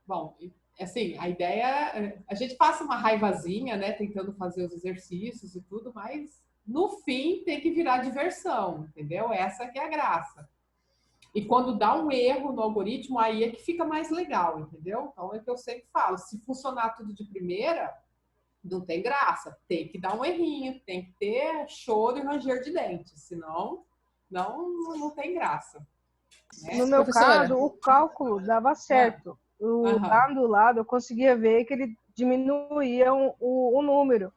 Bom, assim, a ideia, a gente passa uma raivazinha, né, tentando fazer os exercícios e tudo, mas no fim tem que virar diversão, entendeu? Essa que é a graça. E quando dá um erro no algoritmo, aí é que fica mais legal, entendeu? Então é o que eu sempre falo, se funcionar tudo de primeira, não tem graça. Tem que dar um errinho, tem que ter choro e ranger de dentes, senão não tem graça. No Né? meu Professora, caso, o cálculo dava certo. Lá Aham, do lado, eu conseguia ver que ele diminuía o número.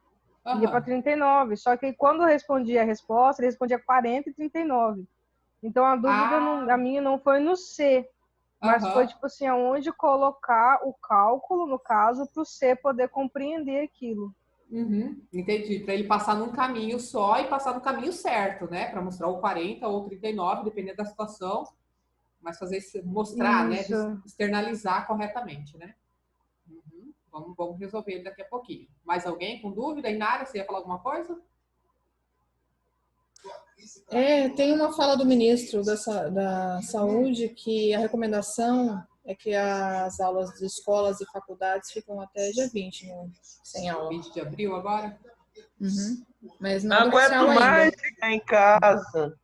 Ia para aham. 39. Só que quando eu respondia a resposta, ele respondia 40 e 39. Então a dúvida a Ah, minha não foi no C, mas foi aham. tipo assim, aonde colocar o cálculo, no caso, para o C poder compreender aquilo. Uhum, entendi. Para ele passar num caminho só e passar no caminho certo, né? Para mostrar o 40 ou o 39, dependendo da situação, mas fazer mostrar, né? Isso. Externalizar corretamente, né? Uhum. Vamos resolver ele daqui a pouquinho. Mais alguém com dúvida? Inara, você ia falar alguma coisa? tem uma fala do ministro da Saúde que a recomendação é que as aulas de escolas e faculdades ficam até dia 20, né, sem aula. 20 de abril agora? Uhum. Mas Não nada oficial aguento ainda. mais ficar em casa.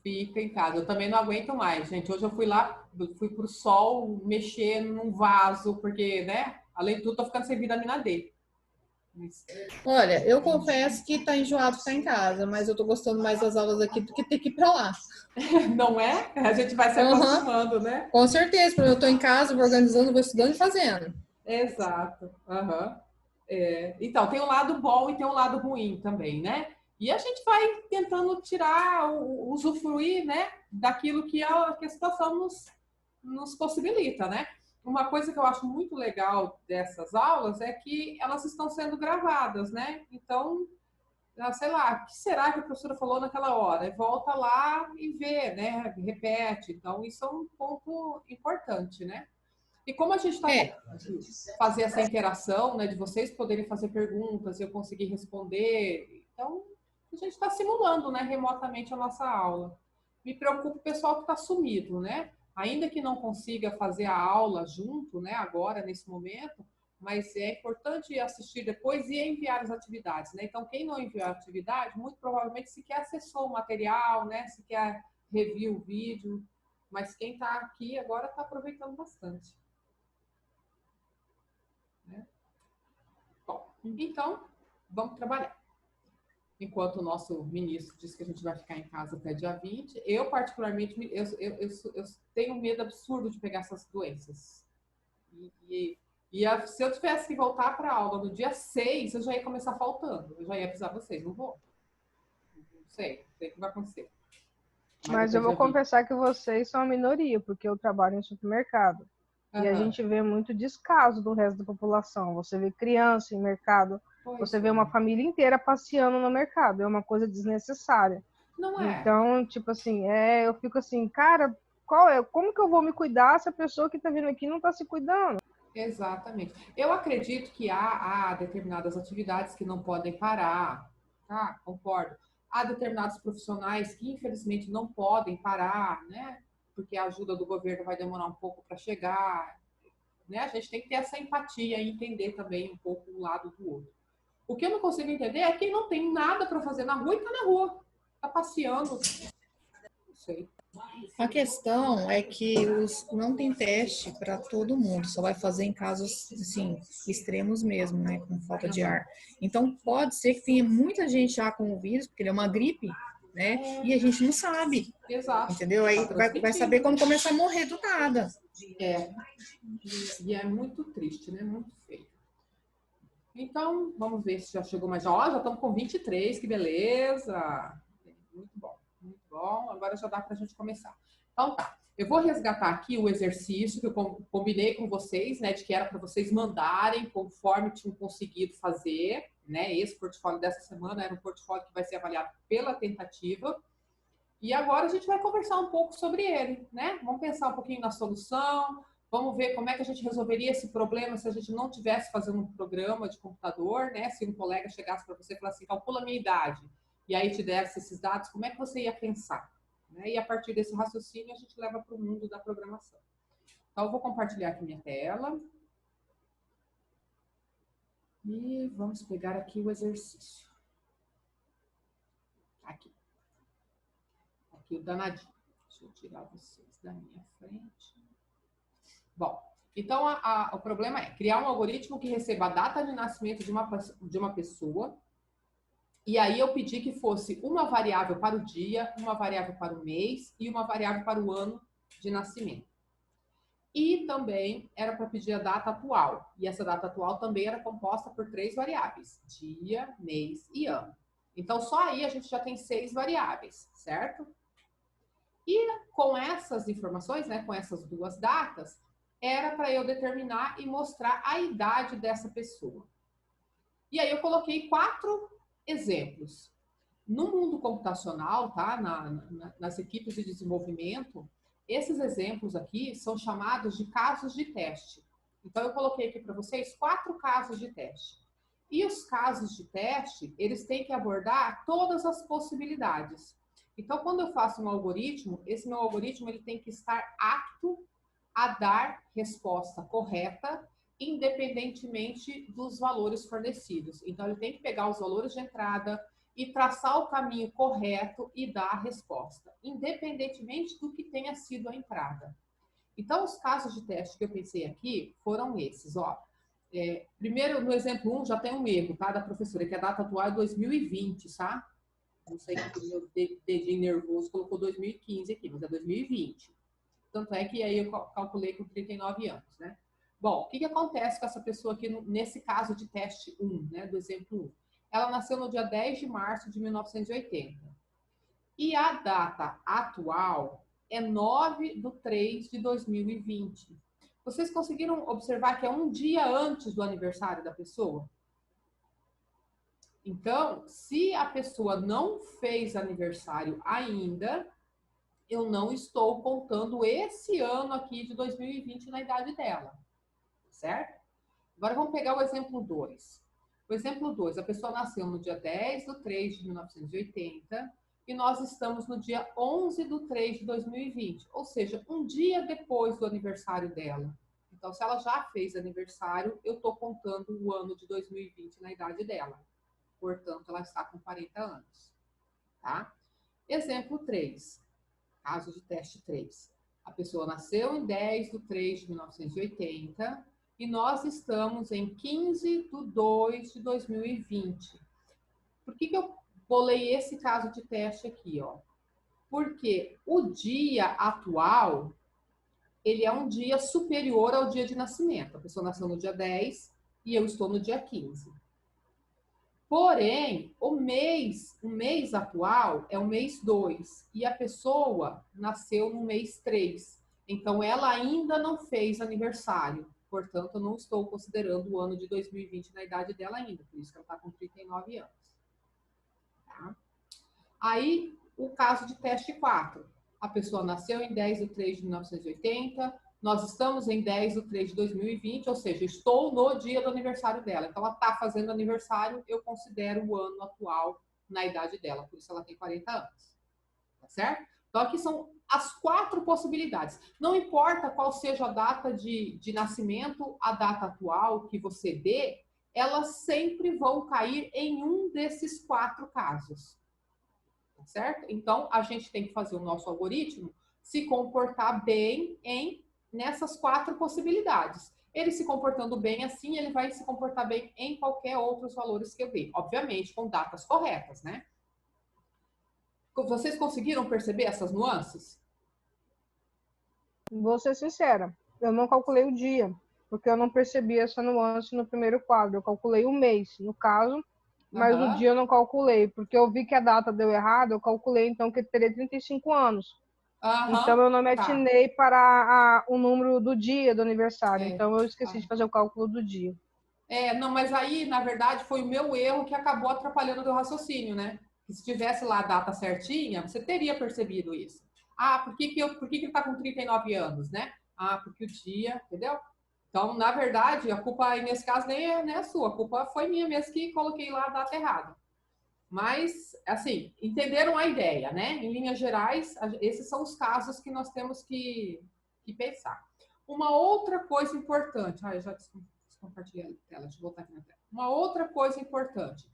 Fica em casa. Eu também não aguento mais, gente. Hoje eu fui lá, fui pro sol mexer num vaso, porque, né? Além de tudo, tô ficando sem vitamina D. Olha, eu confesso que tá enjoado ficar em casa, mas eu tô gostando mais das aulas aqui do que ter que ir pra lá. Não é? A gente vai se Uhum. acostumando, né? Com certeza, porque eu tô em casa, vou organizando, vou estudando e fazendo. Exato. Aham. É, então, tem um lado bom e tem um lado ruim também, né? E a gente vai tentando tirar, usufruir, né, daquilo que a situação nos possibilita, né? Uma coisa que eu acho muito legal dessas aulas é que elas estão sendo gravadas, né? Então, sei lá, o que será que a professora falou naquela hora? E volta lá e vê, né? Repete. Então, isso é um ponto importante, né? E como a gente está É, fazer essa interação, né, de vocês poderem fazer perguntas e eu conseguir responder, então a gente está simulando, né, remotamente a nossa aula. Me preocupa o pessoal que está sumido, né? Ainda que não consiga fazer a aula junto, né, agora, nesse momento, mas é importante assistir depois e enviar as atividades, né? Então, quem não enviou a atividade, muito provavelmente sequer acessou o material, né, sequer reviu o vídeo, mas quem está aqui agora está aproveitando bastante. Né? Bom, então, vamos trabalhar. Enquanto o nosso ministro diz que a gente vai ficar em casa até dia 20, eu particularmente, eu tenho um medo absurdo de pegar essas doenças. Se eu tivesse que voltar para a aula no dia 6, eu já ia começar faltando. Eu já ia avisar vocês, não vou. Não sei o que vai acontecer. Mas Mas até eu vou dia 20. confessar que vocês são a minoria, porque eu trabalho em supermercado. E a Aham. gente vê muito descaso do resto da população. Você vê criança em mercado, Pois você vê é. uma família inteira passeando no mercado. É uma coisa desnecessária. Não é. Então, tipo assim, eu fico assim, cara, como que eu vou me cuidar se a pessoa que tá vindo aqui não tá se cuidando? Exatamente. Eu acredito que há determinadas atividades que não podem parar, tá? Concordo. Há determinados profissionais que, infelizmente, não podem parar, né? Porque a ajuda do governo vai demorar um pouco para chegar, né? A gente tem que ter essa empatia e entender também um pouco um lado do outro. O que eu não consigo entender é quem não tem nada para fazer na rua e tá na rua, tá passeando. Não sei. a questão é que não tem teste para todo mundo, só vai fazer em casos assim, extremos mesmo, né, com falta de ar. Então pode ser que tenha muita gente já com o vírus, porque ele é uma gripe, né? E a gente não sabe, Exato. entendeu? Aí Tá vai saber transmitindo. quando começar a morrer do nada. É. E é muito triste, né? Muito feio. Então, vamos ver se já chegou mais. Ó, já estamos com 23, que beleza! Muito bom, muito bom. Agora já dá para a gente começar. Então tá, eu vou resgatar aqui o exercício que eu combinei com vocês, né, de que era para vocês mandarem conforme tinham conseguido fazer, né? Esse portfólio dessa semana era um portfólio que vai ser avaliado pela tentativa. E agora a gente vai conversar um pouco sobre ele, né? Vamos pensar um pouquinho na solução, vamos ver como é que a gente resolveria esse problema se a gente não tivesse fazendo um programa de computador, né? Se um colega chegasse para você e falasse assim, calcula a minha idade, e aí te desse esses dados, como é que você ia pensar? Né? E a partir desse raciocínio a gente leva para o mundo da programação. Então, eu vou compartilhar aqui minha tela. E vamos pegar aqui o exercício. Aqui. Aqui o danadinho. Deixa eu tirar vocês da minha frente. Bom, então o problema é criar um algoritmo que receba a data de nascimento de uma pessoa. E aí eu pedi que fosse uma variável para o dia, uma variável para o mês e uma variável para o ano de nascimento. E também era para pedir a data atual. E essa data atual também era composta por 3 variáveis: dia, mês e ano. Então, só aí a gente já tem 6 variáveis, certo? E com essas informações, né, com essas 2 datas, era para eu determinar e mostrar a idade dessa pessoa. E aí eu coloquei 4 exemplos. No mundo computacional, tá? Nas equipes de desenvolvimento, esses exemplos aqui são chamados de casos de teste. Então, eu coloquei aqui para vocês 4 casos de teste. E os casos de teste, eles têm que abordar todas as possibilidades. Então, quando eu faço um algoritmo, esse meu algoritmo ele tem que estar apto a dar resposta correta, independentemente dos valores fornecidos. Então, ele tem que pegar os valores de entrada e traçar o caminho correto e dar a resposta, independentemente do que tenha sido a entrada. Então, os casos de teste que eu pensei aqui foram esses, ó. Primeiro, no exemplo 1, já tem um erro, tá, da professora, que a data atual é 2020, tá? Não sei que o meu dedinho nervoso colocou 2015 aqui, mas é 2020. Tanto é que aí eu calculei com 39 anos, né? Bom, o que acontece com essa pessoa aqui nesse caso de teste 1, né, do exemplo 1? Ela nasceu no dia 10 de março de 1980. E a data atual é 9/3 de 2020. Vocês conseguiram observar que é um dia antes do aniversário da pessoa? Então, se a pessoa não fez aniversário ainda, eu não estou contando esse ano aqui de 2020 na idade dela, certo? Agora vamos pegar o exemplo 2. O exemplo 2, a pessoa nasceu no dia 10/3 de 1980 e nós estamos no dia 11/3 de 2020, ou seja, um dia depois do aniversário dela. Então, se ela já fez aniversário, eu estou contando o ano de 2020 na idade dela. Portanto, ela está com 40 anos. Tá? Exemplo 3, caso de teste 3. A pessoa nasceu em 10/3 de 1980 e nós estamos em 15/2 de 2020. Por que eu bolei esse caso de teste aqui, ó? Porque o dia atual, ele é um dia superior ao dia de nascimento. A pessoa nasceu no dia 10 e eu estou no dia 15. Porém, o mês atual é o mês 2 e a pessoa nasceu no mês 3. Então, ela ainda não fez aniversário. Portanto, eu não estou considerando o ano de 2020 na idade dela ainda. Por isso que ela está com 39 anos. Tá? Aí, o caso de teste 4. A pessoa nasceu em 10/3 de 1980. Nós estamos em 10/3 de 2020, ou seja, estou no dia do aniversário dela. Então, ela está fazendo aniversário, eu considero o ano atual na idade dela. Por isso, ela tem 40 anos. Tá certo? Então, aqui são as 4 possibilidades. Não importa qual seja a data de nascimento, a data atual que você dê, elas sempre vão cair em um desses 4 casos. Tá certo? Então, a gente tem que fazer o nosso algoritmo se comportar bem nessas 4 possibilidades. Ele se comportando bem assim, ele vai se comportar bem em qualquer outros valores que eu dei. Obviamente, com datas corretas, né? Vocês conseguiram perceber essas nuances? Vou ser sincera, eu não calculei o dia, porque eu não percebi essa nuance no primeiro quadro. Eu calculei o mês, no caso, mas o dia eu não calculei, porque eu vi que a data deu errado, eu calculei então que ele teria 35 anos. Então eu não me atinei para o número do dia do aniversário, então eu esqueci de fazer o cálculo do dia. Não, mas aí, na verdade, foi o meu erro que acabou atrapalhando o teu raciocínio, né? Que se tivesse lá a data certinha, você teria percebido isso. Ah, por que ele tá com 39 anos, né? Ah, porque o dia, entendeu? Então, na verdade, a culpa aí nesse caso nem é sua, a culpa foi minha mesmo que coloquei lá a data errada. Mas, assim, entenderam a ideia, né? Em linhas gerais, esses são os casos que nós temos que pensar. Uma outra coisa importante. Eu já descompartilhei a tela, deixa eu voltar aqui na tela. Uma outra coisa importante.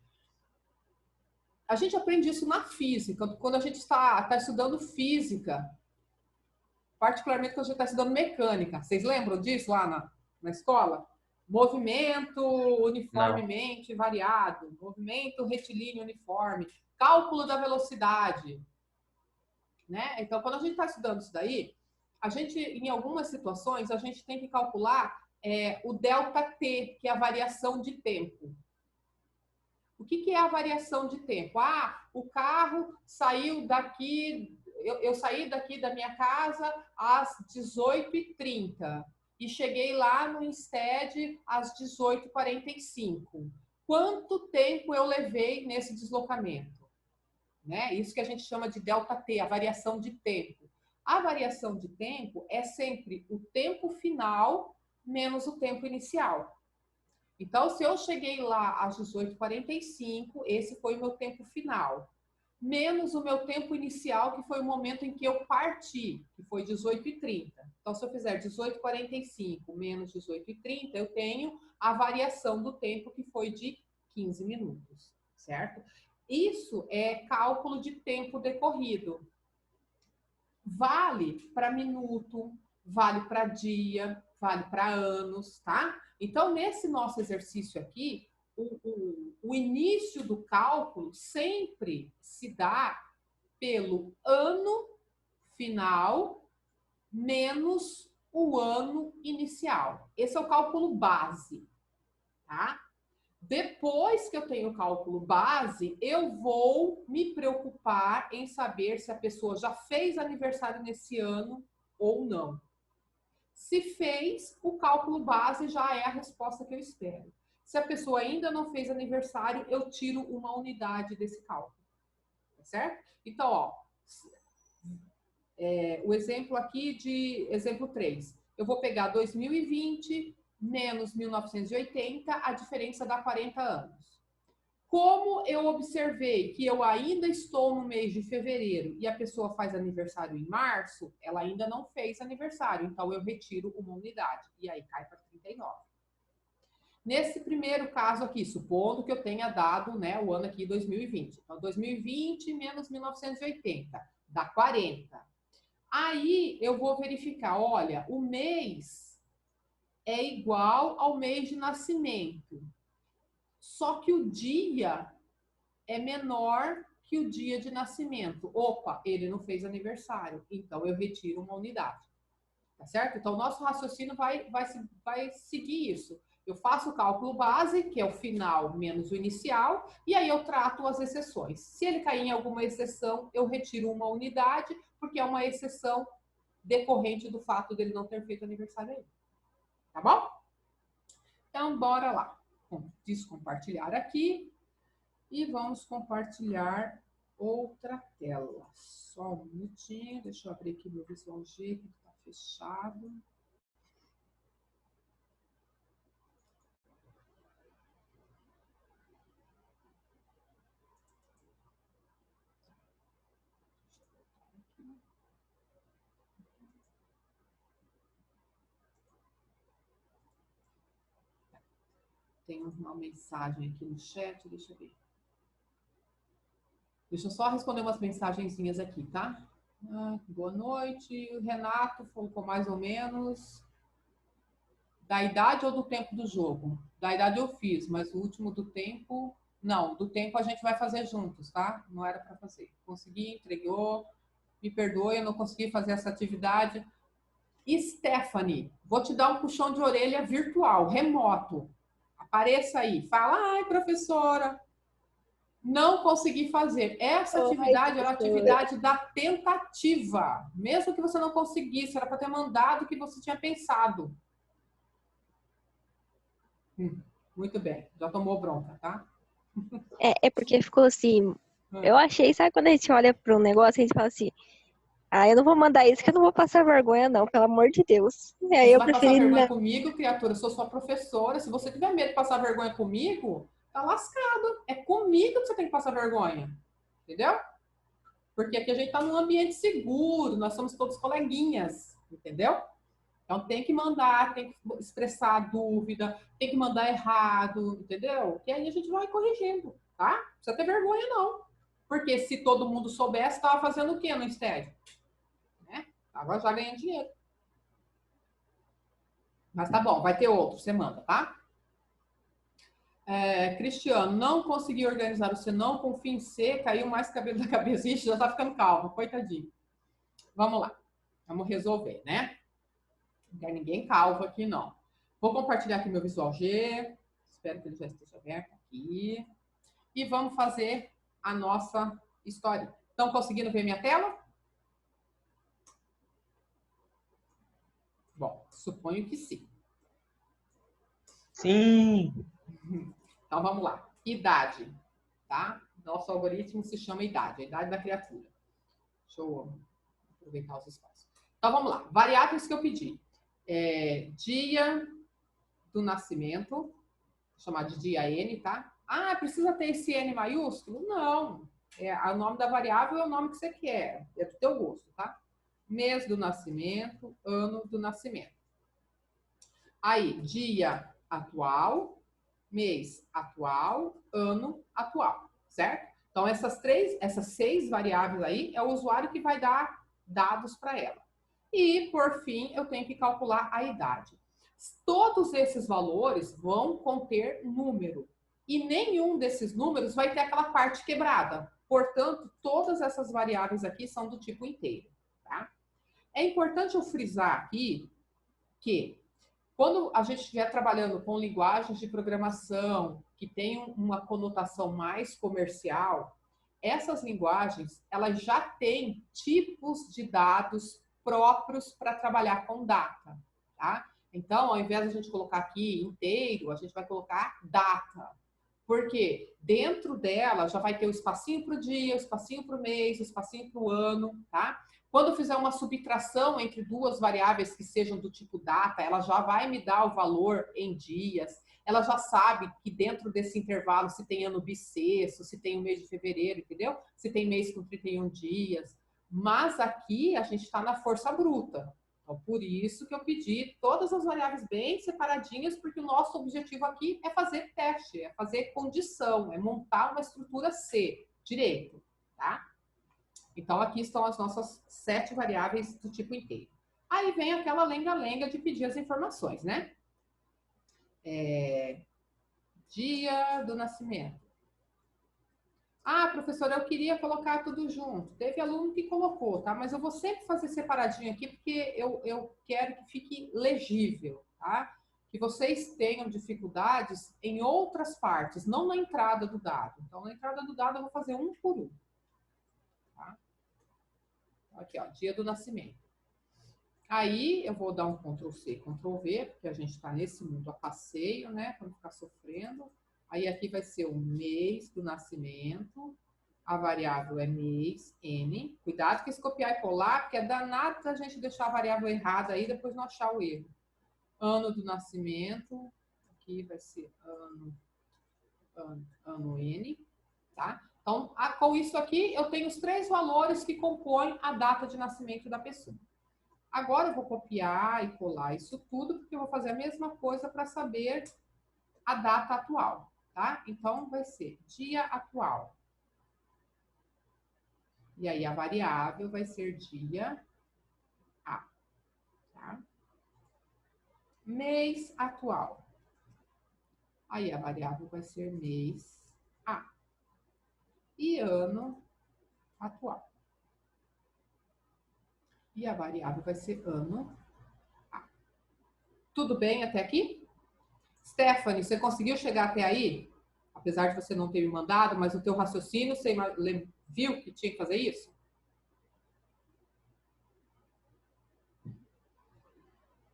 A gente aprende isso na física, quando a gente está estudando física, particularmente quando a gente está estudando mecânica. Vocês lembram disso lá na escola? Movimento uniformemente variado, movimento retilíneo uniforme, cálculo da velocidade. Né? Então, quando a gente está estudando isso daí, a gente, em algumas situações, a gente tem que calcular o ΔT, que é a variação de tempo. O que é a variação de tempo? O carro saiu daqui, eu saí daqui da minha casa às 18h30 e cheguei lá no Instead às 18h45. Quanto tempo eu levei nesse deslocamento? Né? Isso que a gente chama de ΔT, a variação de tempo. A variação de tempo é sempre o tempo final menos o tempo inicial. Então, se eu cheguei lá às 18h45, esse foi o meu tempo final. Menos o meu tempo inicial, que foi o momento em que eu parti, que foi 18h30. Então, se eu fizer 18h45 menos 18h30, eu tenho a variação do tempo, que foi de 15 minutos, certo? Isso é cálculo de tempo decorrido. Vale para minuto, vale para dia, vale para anos, tá? Então, nesse nosso exercício aqui, o início do cálculo sempre se dá pelo ano final menos o ano inicial. Esse é o cálculo base, tá? Depois que eu tenho o cálculo base, eu vou me preocupar em saber se a pessoa já fez aniversário nesse ano ou não. Se fez, o cálculo base já é a resposta que eu espero. Se a pessoa ainda não fez aniversário, eu tiro uma unidade desse cálculo. Tá certo? Então, ó, o exemplo aqui exemplo 3. Eu vou pegar 2020 menos 1980, a diferença dá 40 anos. Como eu observei que eu ainda estou no mês de fevereiro e a pessoa faz aniversário em março, ela ainda não fez aniversário, então eu retiro uma unidade e aí cai para 39. Nesse primeiro caso aqui, supondo que eu tenha dado, né, o ano aqui 2020. Então, 2020 menos 1980, dá 40. Aí eu vou verificar, olha, o mês é igual ao mês de nascimento. Só que o dia é menor que o dia de nascimento. Opa, ele não fez aniversário, então eu retiro uma unidade. Tá certo? Então, o nosso raciocínio vai seguir isso. Eu faço o cálculo base, que é o final menos o inicial, e aí eu trato as exceções. Se ele cair em alguma exceção, eu retiro uma unidade, porque é uma exceção decorrente do fato dele não ter feito aniversário ainda. Tá bom? Então, bora lá. Descompartilhar aqui. E vamos compartilhar outra tela. Só um minutinho. Deixa eu abrir aqui meu Visual G, que está fechado. Tem uma mensagem aqui no chat, deixa eu ver. Deixa eu só responder umas mensagenzinhas aqui, tá? Boa noite. O Renato colocou mais ou menos. Da idade ou do tempo do jogo? Da idade eu fiz, mas o último do tempo... Não, do tempo a gente vai fazer juntos, tá? Não era para fazer. Consegui, entregou. Me perdoe, eu não consegui fazer essa atividade. Stephanie, vou te dar um puxão de orelha virtual, remoto. Apareça aí. Fala, ai, professora, não consegui fazer. Essa atividade era a atividade da tentativa. Mesmo que você não conseguisse, era para ter mandado o que você tinha pensado. Muito bem, já tomou bronca, tá? É porque ficou assim. Eu achei, sabe quando a gente olha para um negócio, a gente fala assim: eu não vou mandar isso que eu não vou passar vergonha, não, pelo amor de Deus. E aí você eu vai preferi. Passar vergonha comigo, criatura, eu sou sua professora. Se você tiver medo de passar vergonha comigo, tá lascado. É comigo que você tem que passar vergonha. Entendeu? Porque aqui a gente tá num ambiente seguro, nós somos todos coleguinhas. Entendeu? Então, tem que mandar, tem que expressar a dúvida, tem que mandar errado, entendeu? E aí a gente vai corrigindo, tá? Não precisa ter vergonha, não. Porque se todo mundo soubesse, estava fazendo o quê no estágio? Né? Agora já ganhando dinheiro. Mas tá bom, vai ter outro, você manda, tá? Cristiano, não consegui organizar o senão, confia em C, caiu mais cabelo da cabeça. Ixi, já tá ficando calmo, coitadinho. Vamos lá, vamos resolver, né? Não quer ninguém calvo aqui, não. Vou compartilhar aqui meu Visual G. Espero que ele já esteja aberto aqui. E vamos fazer a nossa história. Estão conseguindo ver minha tela? Bom, suponho que sim. Sim. Então, vamos lá. Idade, tá? Nosso algoritmo se chama idade, a idade da criatura. Deixa eu aproveitar os espaços. Então, vamos lá. Variáveis que eu pedi. Dia do nascimento, vou chamar de dia N, tá? Ah, precisa ter esse N maiúsculo? Não. O nome da variável é o nome que você quer. É do teu gosto, tá? Mês do nascimento, ano do nascimento. Aí, dia atual, mês atual, ano atual, certo? Então, essas 6 variáveis aí é o usuário que vai dar dados para ela. E, por fim, eu tenho que calcular a idade. Todos esses valores vão conter número. E nenhum desses números vai ter aquela parte quebrada. Portanto, todas essas variáveis aqui são do tipo inteiro, tá? É importante eu frisar aqui que quando a gente estiver trabalhando com linguagens de programação que tenham uma conotação mais comercial, essas linguagens, elas já têm tipos de dados próprios para trabalhar com data, tá? Então, ao invés de a gente colocar aqui inteiro, a gente vai colocar data. Porque dentro dela já vai ter o espacinho para o dia, o espacinho para o mês, o espacinho para o ano, tá? Quando eu fizer uma subtração entre duas variáveis que sejam do tipo data, ela já vai me dar o valor em dias. Ela já sabe que dentro desse intervalo, se tem ano bissexto, se tem o mês de fevereiro, entendeu? Se tem mês com 31 dias. Mas aqui a gente está na força bruta. Então, por isso que eu pedi todas as variáveis bem separadinhas, porque o nosso objetivo aqui é fazer teste, é fazer condição, é montar uma estrutura C, direito, tá? Então, aqui estão as nossas 7 variáveis do tipo inteiro. Aí vem aquela lenga-lenga de pedir as informações, né? Dia do nascimento. Ah, professora, eu queria colocar tudo junto. Teve aluno que colocou, tá? Mas eu vou sempre fazer separadinho aqui, porque eu quero que fique legível, tá? Que vocês tenham dificuldades em outras partes, não na entrada do dado. Então, na entrada do dado, eu vou fazer um por um. Tá? Aqui, ó, dia do nascimento. Aí, eu vou dar um Ctrl+C, Ctrl+V, porque a gente está nesse mundo a passeio, né? Para não ficar sofrendo. Aí aqui vai ser o mês do nascimento, a variável é mês, N. Cuidado com esse copiar e colar, porque é danado a gente deixar a variável errada aí, depois não achar o erro. Ano do nascimento, aqui vai ser ano N, tá? Então, com isso aqui, eu tenho os 3 valores que compõem a data de nascimento da pessoa. Agora eu vou copiar e colar isso tudo, porque eu vou fazer a mesma coisa para saber a data atual. Tá? Então, vai ser dia atual. E aí, a variável vai ser dia A. Tá? Mês atual. Aí, a variável vai ser mês A. E ano atual. E a variável vai ser ano A. Tudo bem até aqui? Stephanie, você conseguiu chegar até aí? Apesar de você não ter me mandado, mas o teu raciocínio, você viu que tinha que fazer isso?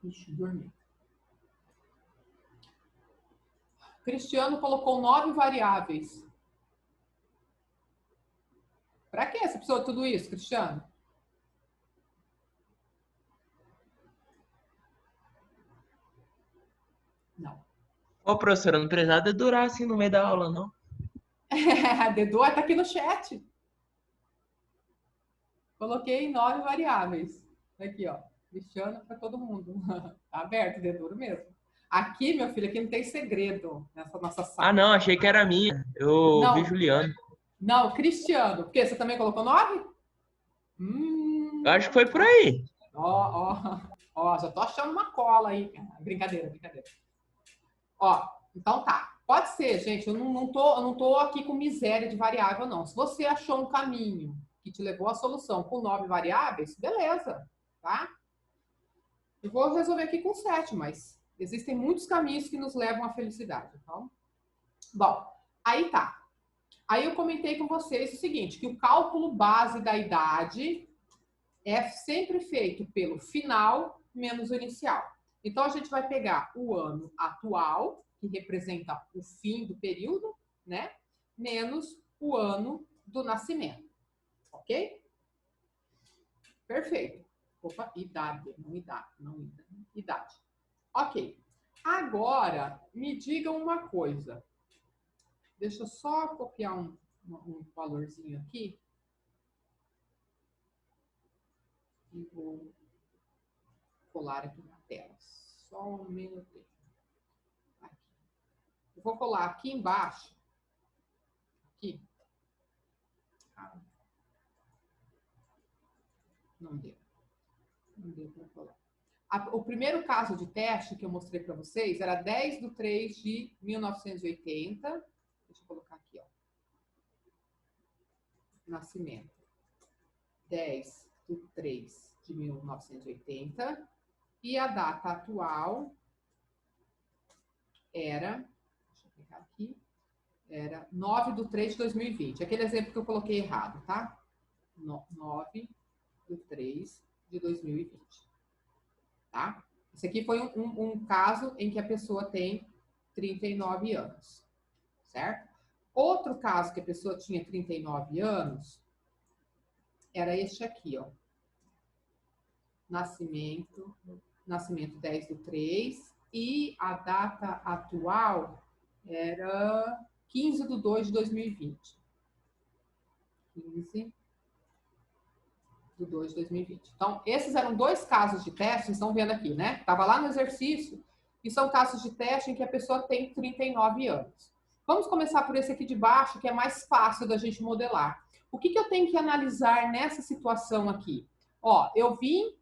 Ixi, dormi. Cristiano colocou 9 variáveis. Para que você precisou de tudo isso, Cristiano? Não. Ô, professora, não precisa dedurar assim no meio da aula, não. Dedu tá aqui no chat. Coloquei 9 variáveis. Aqui, ó. Cristiano para todo mundo. Tá aberto, deduro mesmo. Aqui, meu filho, aqui não tem segredo nessa nossa sala. Ah, não, achei que era minha. Eu vi Não, Juliano. não, Cristiano. Por quê? Você também colocou 9? Eu acho que foi por aí. Ó, já tô achando uma cola aí. Brincadeira, brincadeira. Ó, então tá. Pode ser, gente. Eu não tô aqui com miséria de variável, não. Se você achou um caminho que te levou à solução com 9 variáveis, beleza, tá? Eu vou resolver aqui com 7, mas existem muitos caminhos que nos levam à felicidade. Então, bom, aí tá. Aí eu comentei com vocês o seguinte, que o cálculo base da idade é sempre feito pelo final menos o inicial. Então, a gente vai pegar o ano atual, que representa o fim do período, né? Menos o ano do nascimento. Ok? Perfeito. Opa, idade, não idade, não idade. Idade. Ok. Agora, me digam uma coisa. Deixa eu só copiar um valorzinho aqui. E vou colar aqui na tela. Só um minutinho. Aqui. Eu vou colar aqui embaixo. Aqui. Ah, não deu. Não deu para colar. O primeiro caso de teste que eu mostrei para vocês era 10/3/1980. Deixa eu colocar aqui, ó. Nascimento. 10/3/1980. E a data atual era, deixa eu pegar aqui, era 9/3/2020. Aquele exemplo que eu coloquei errado, tá? 9/3/2020. Tá? Esse aqui foi um caso em que a pessoa tem 39 anos, certo? Outro caso que a pessoa tinha 39 anos era este aqui, ó. Nascimento 10/3 e a data atual era 15/2/2020. 15/2/2020. Então, esses eram dois casos de teste, vocês estão vendo aqui, né? Estava lá no exercício, e são casos de teste em que a pessoa tem 39 anos. Vamos começar por esse aqui de baixo, que é mais fácil da gente modelar. O que eu tenho que analisar nessa situação aqui? Ó, eu venho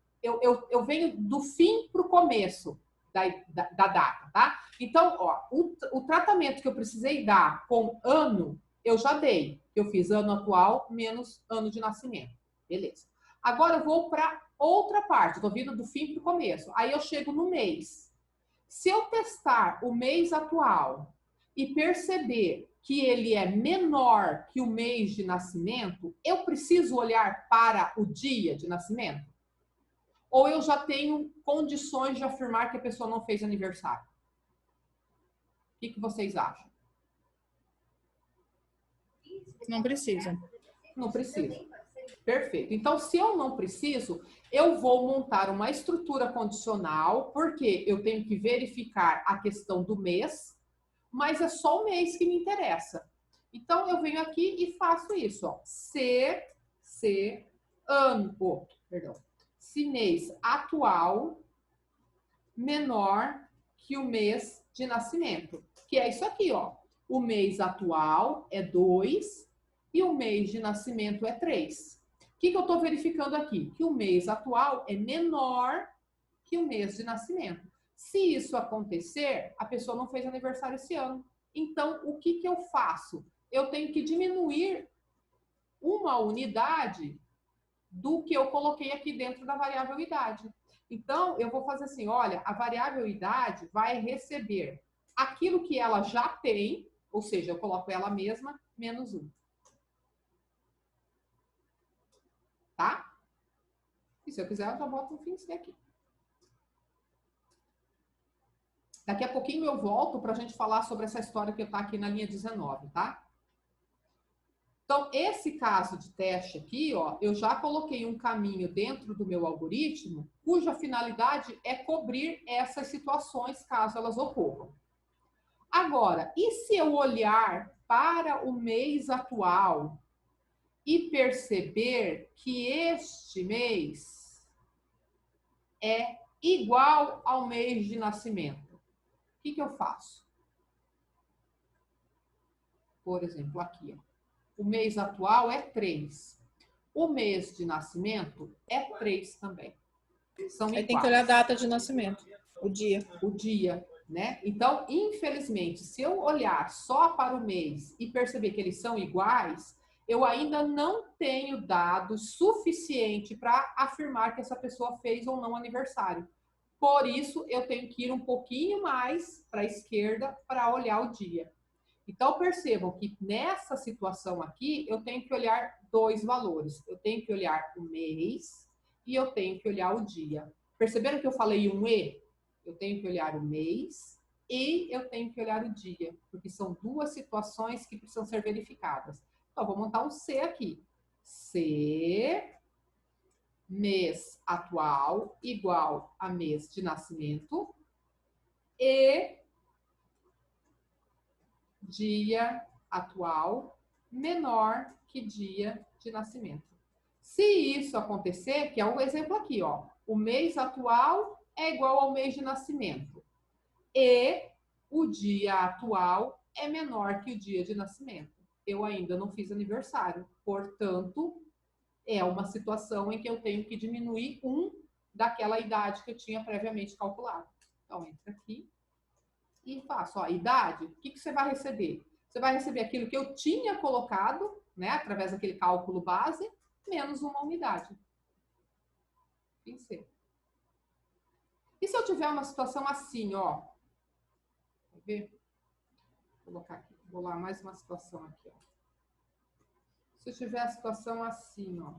do fim para o começo da data, tá? Então, ó, o tratamento que eu precisei dar com ano, eu já dei. Eu fiz ano atual menos ano de nascimento. Beleza. Agora eu vou para outra parte, estou vindo do fim para o começo. Aí eu chego no mês. Se eu testar o mês atual e perceber que ele é menor que o mês de nascimento, eu preciso olhar para o dia de nascimento? Ou eu já tenho condições de afirmar que a pessoa não fez aniversário? O que vocês acham? Não precisa. Não precisa. Perfeito. Então, se eu não preciso, eu vou montar uma estrutura condicional, porque eu tenho que verificar a questão do mês, mas é só o mês que me interessa. Então, eu venho aqui e faço isso, ó. Se mês atual menor que o mês de nascimento. Que é isso aqui, ó. O mês atual é 2 e o mês de nascimento é 3. O que eu estou verificando aqui? Que o mês atual é menor que o mês de nascimento. Se isso acontecer, a pessoa não fez aniversário esse ano. Então, o que eu faço? Eu tenho que diminuir uma unidade do que eu coloquei aqui dentro da variável idade. Então, eu vou fazer assim, olha, a variável idade vai receber aquilo que ela já tem, ou seja, eu coloco ela mesma, menos 1. Tá? E se eu quiser, eu já boto um fim aqui. Daqui a pouquinho eu volto para a gente falar sobre essa história que está aqui na linha 19, tá? Então, esse caso de teste aqui, ó, eu já coloquei um caminho dentro do meu algoritmo, cuja finalidade é cobrir essas situações, caso elas ocorram. Agora, e se eu olhar para o mês atual e perceber que este mês é igual ao mês de nascimento, o que eu faço? Por exemplo, aqui, ó. O mês atual é 3. O mês de nascimento é 3 também. São Aí iguais. tem que olhar a data de nascimento, o dia. O dia, né? Então, infelizmente, se eu olhar só para o mês e perceber que eles são iguais, eu ainda não tenho dados suficiente para afirmar que essa pessoa fez ou não aniversário. Por isso, eu tenho que ir um pouquinho mais para a esquerda para olhar o dia. Então, percebam que nessa situação aqui, eu tenho que olhar 2 valores. Eu tenho que olhar o mês e eu tenho que olhar o dia. Perceberam que eu falei um E? Eu tenho que olhar o mês e eu tenho que olhar o dia, porque são 2 situações que precisam ser verificadas. Então, vou montar um C aqui. C, mês atual, igual a mês de nascimento, e dia atual menor que dia de nascimento. Se isso acontecer, que é o exemplo aqui, ó, o mês atual é igual ao mês de nascimento e o dia atual é menor que o dia de nascimento. Eu ainda não fiz aniversário, portanto, é uma situação em que eu tenho que diminuir 1 daquela idade que eu tinha previamente calculado. Então, entra aqui e faço, ó, idade, o que você vai receber? Você vai receber aquilo que eu tinha colocado, né, através daquele cálculo base, menos 1 unidade. Em C. E se eu tiver uma situação assim, ó, quer ver? Vou colocar aqui, vou lá mais uma situação aqui, ó. Se eu tiver a situação assim, ó.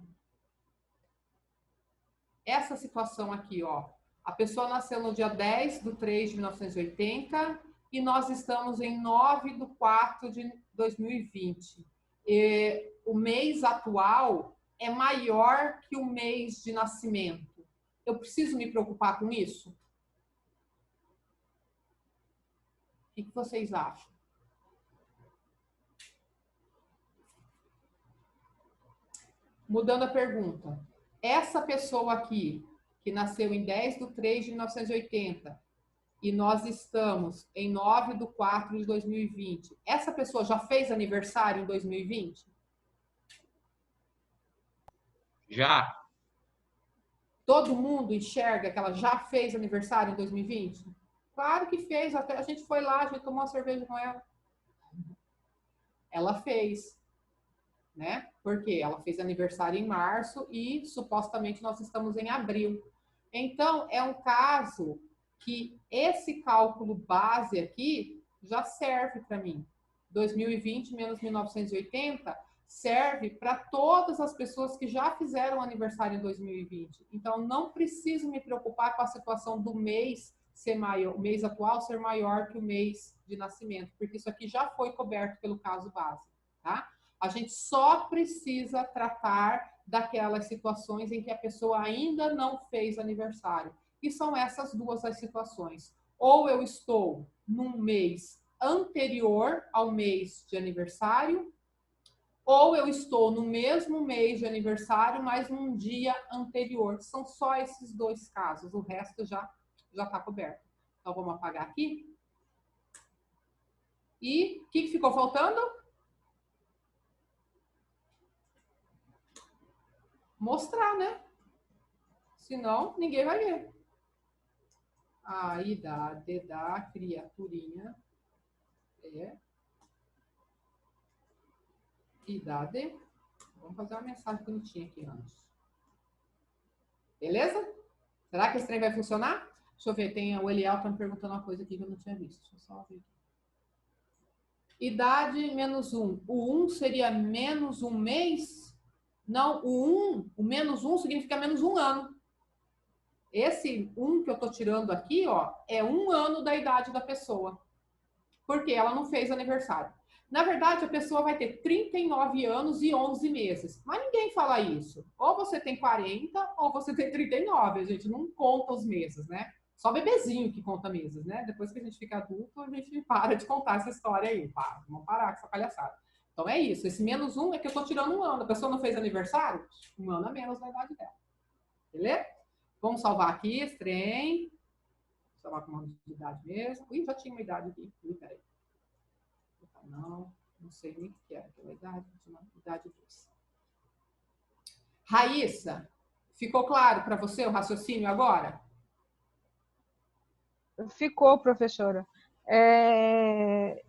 Essa situação aqui, ó. A pessoa nasceu no dia 10/3/1980 e nós estamos em 9/4/2020. E o mês atual é maior que o mês de nascimento. Eu preciso me preocupar com isso? O que vocês acham? Mudando a pergunta. Essa pessoa aqui, que nasceu em 10/3/1980, e nós estamos em 9/4/2020, essa pessoa já fez aniversário em 2020? Já. Todo mundo enxerga que ela já fez aniversário em 2020? Claro que fez, até a gente foi lá, a gente tomou uma cerveja com ela. Ela fez, né? Porque ela fez aniversário em março e supostamente nós estamos em abril. Então, é um caso que esse cálculo base aqui já serve para mim. 2020 menos 1980 serve para todas as pessoas que já fizeram aniversário em 2020. Então, não preciso me preocupar com a situação do mês ser maior, o mês atual ser maior que o mês de nascimento, porque isso aqui já foi coberto pelo caso base, tá? A gente só precisa tratar daquelas situações em que a pessoa ainda não fez aniversário. E são essas 2 as situações. Ou eu estou num mês anterior ao mês de aniversário, ou eu estou no mesmo mês de aniversário, mas num dia anterior. São só esses 2 casos. O resto já está coberto. Então, vamos apagar aqui. E o que ficou faltando? Mostrar, né? Senão, ninguém vai ver. A idade da criaturinha é idade. Vamos fazer uma mensagem bonitinha aqui antes. Beleza? Será que esse trem vai funcionar? Deixa eu ver, tem o Eliel tá me perguntando uma coisa aqui que eu não tinha visto. Deixa eu só ver aqui. Idade menos 1. O 1 seria menos 1 mês? Não, o menos 1 significa menos 1 ano. Esse 1 que eu tô tirando aqui, ó, é 1 ano da idade da pessoa. Porque ela não fez aniversário. Na verdade, a pessoa vai ter 39 anos e 11 meses. Mas ninguém fala isso. Ou você tem 40 ou você tem 39. A gente não conta os meses, né? Só bebezinho que conta meses, né? Depois que a gente fica adulto, a gente para de contar essa história aí. Pá, vamos parar com essa palhaçada. Então é isso. Esse menos 1 é que eu tô tirando 1 ano. A pessoa não fez aniversário? 1 ano a menos na idade dela. Beleza? Vamos salvar aqui esse trem. Vou salvar com uma idade mesmo. Ih, já tinha uma idade aqui. Ih, peraí. Não sei nem o que era aquela idade. Uma idade 2. Raíssa, ficou claro para você o raciocínio agora? Ficou, professora.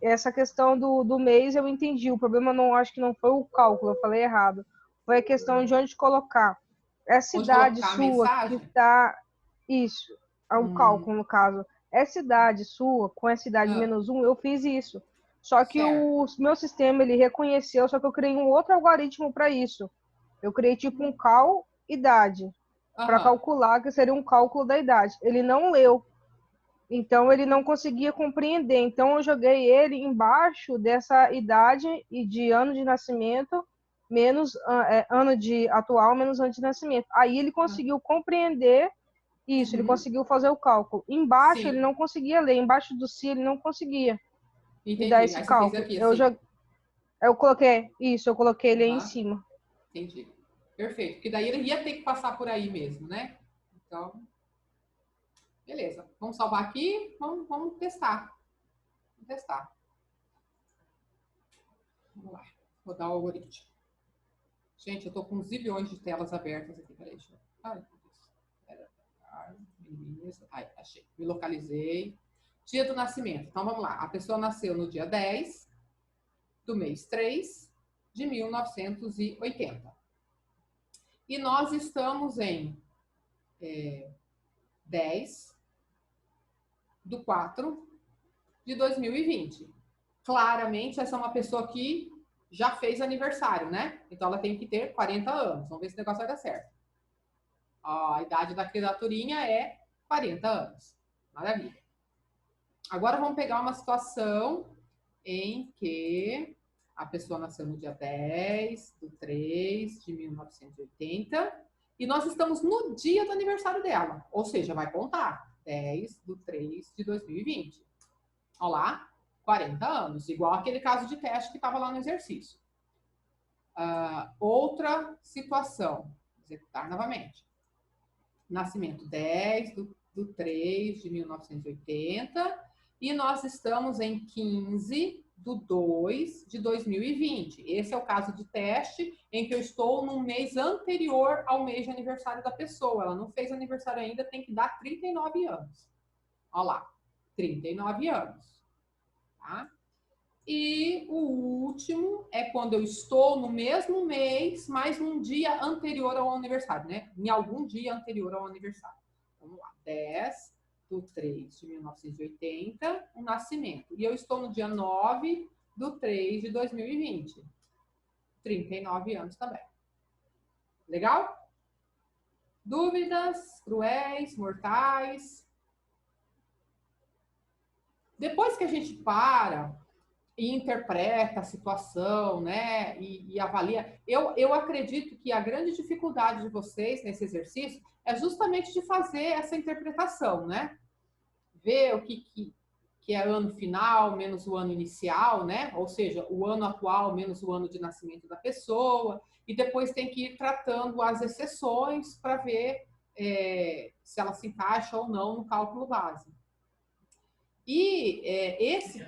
Essa questão do mês eu entendi. O problema não acho que não foi o cálculo, eu falei errado. Foi a questão de onde colocar. Essa Onde idade colocar a sua que mensagem? está. Isso, é um cálculo no caso. Essa idade sua, com essa idade menos 1, eu fiz isso. Só que Certo. o meu sistema ele reconheceu, só que eu criei um outro algoritmo para isso. Eu criei tipo um cal idade para calcular, que seria um cálculo da idade. Ele não leu. Então, ele não conseguia compreender. Então, eu joguei ele embaixo dessa idade e de ano de nascimento, menos ano de atual, menos ano de nascimento. Aí, ele conseguiu compreender isso, ele conseguiu fazer o cálculo. Embaixo, Sim. ele não conseguia ler. Embaixo do si, ele não conseguia. Entendi. E dar esse Aí você cálculo. fez aqui, assim. Eu coloquei isso, eu coloquei ele aí em cima. Entendi. Perfeito. Porque daí ele ia ter que passar por aí mesmo, né? Então... Beleza, vamos salvar aqui, vamos testar. Vamos testar. Vamos lá, rodar o algoritmo. Gente, eu tô com zilhões de telas abertas aqui, peraí, deixa eu... Ai, ai, achei, me localizei. Dia do nascimento, então vamos lá. A pessoa nasceu no dia 10 do mês 3 de 1980. E nós estamos em 10 do 4 de 2020. Claramente, essa é uma pessoa que já fez aniversário, né? Então, ela tem que ter 40 anos. Vamos ver se o negócio vai dar certo. A idade da criaturinha é 40 anos. Maravilha. Agora, vamos pegar uma situação em que a pessoa nasceu no dia 10 de 3 de 1980 e nós estamos no dia do aniversário dela. Ou seja, vai contar. 10 de 3 de 2020. Olha lá, 40 anos. Igual aquele caso de teste que estava lá no exercício. Outra situação. Executar novamente. Nascimento 10 de 3 de 1980. E nós estamos em 15 de 2 de 2020. Esse é o caso de teste em que eu estou no mês anterior ao mês de aniversário da pessoa. Ela não fez aniversário ainda, tem que dar 39 anos. Olha lá, 39 anos. Tá? E o último é quando eu estou no mesmo mês, mas num dia anterior ao aniversário, né? Em algum dia anterior ao aniversário. Vamos lá, 10 de 3 de 1980, o nascimento. E eu estou no dia 9 de 3 de 2020. 39 anos também. Legal? Dúvidas, cruéis, mortais? Depois que a gente para e interpreta a situação, né, e avalia, eu acredito que a grande dificuldade de vocês nesse exercício é justamente de fazer essa interpretação, né? Ver o que é ano final menos o ano inicial, né? Ou seja, o ano atual menos o ano de nascimento da pessoa, e depois tem que ir tratando as exceções para ver se ela se encaixa ou não no cálculo base. E esse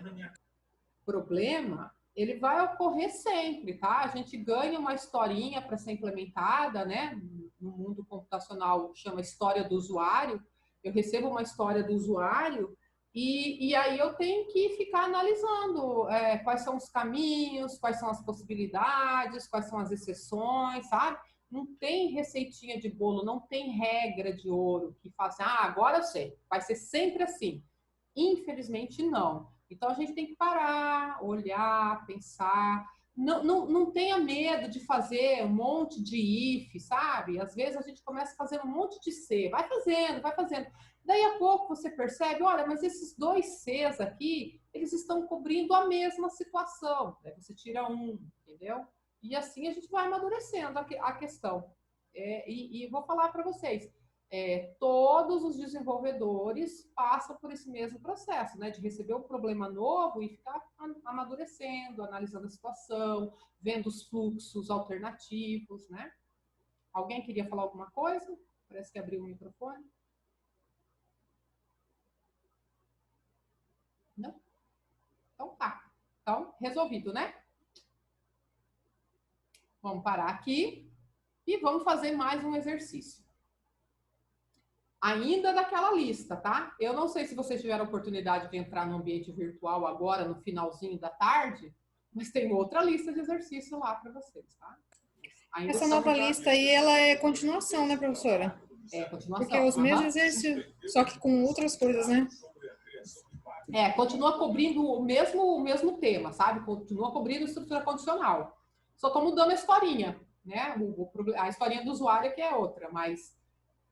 problema, ele vai ocorrer sempre, tá? A gente ganha uma historinha para ser implementada, né? No mundo computacional chama história do usuário. Eu recebo uma história do usuário e aí eu tenho que ficar analisando quais são os caminhos, quais são as possibilidades, quais são as exceções, sabe? Não tem receitinha de bolo, não tem regra de ouro que fala assim, agora eu sei, vai ser sempre assim. Infelizmente, não. Então, a gente tem que parar, olhar, pensar. Não tenha medo de fazer um monte de if, sabe? Às vezes a gente começa fazendo um monte de C. Vai fazendo, vai fazendo. Daí a pouco você percebe, olha, mas esses dois Cs aqui, eles estão cobrindo a mesma situação. Daí você tira um, entendeu? E assim a gente vai amadurecendo a questão. E vou falar para vocês, todos os desenvolvedores passam por esse mesmo processo, né? De receber um problema novo e ficar amadurecendo, analisando a situação, vendo os fluxos alternativos, né? Alguém queria falar alguma coisa? Parece que abriu o microfone. Não? Então tá. Então, resolvido, né? Vamos parar aqui e vamos fazer mais um exercício. Ainda daquela lista, tá? Eu não sei se vocês tiveram a oportunidade de entrar no ambiente virtual agora, no finalzinho da tarde, mas tem outra lista de exercício lá para vocês, tá? Ainda Essa nova lista aí, ela é continuação, né, professora? É, continuação. Porque os mesmos exercícios, só que com outras coisas, né? É, continua cobrindo o mesmo tema, sabe? Continua cobrindo estrutura condicional. Só tô mudando a historinha, né? A historinha do usuário que é outra, mas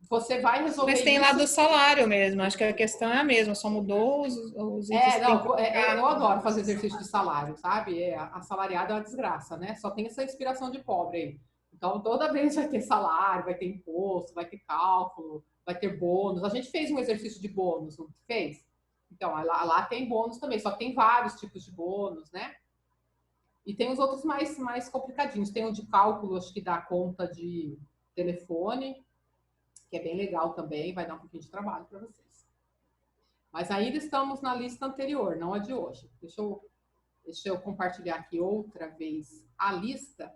você vai resolver Mas tem isso. lá do salário mesmo, acho que a questão é a mesma, só mudou os itens. Eu adoro fazer exercício de salário, sabe? A salariada é uma desgraça, né? Só tem essa inspiração de pobre aí. Então, toda vez vai ter salário, vai ter imposto, vai ter cálculo, vai ter bônus. A gente fez um exercício de bônus, não fez? Então, lá tem bônus também, só que tem vários tipos de bônus, né? E tem os outros mais complicadinhos. Tem o de cálculo, acho que dá conta de telefone, que é bem legal também, vai dar um pouquinho de trabalho para vocês. Mas ainda estamos na lista anterior, não a de hoje. Deixa eu compartilhar aqui outra vez a lista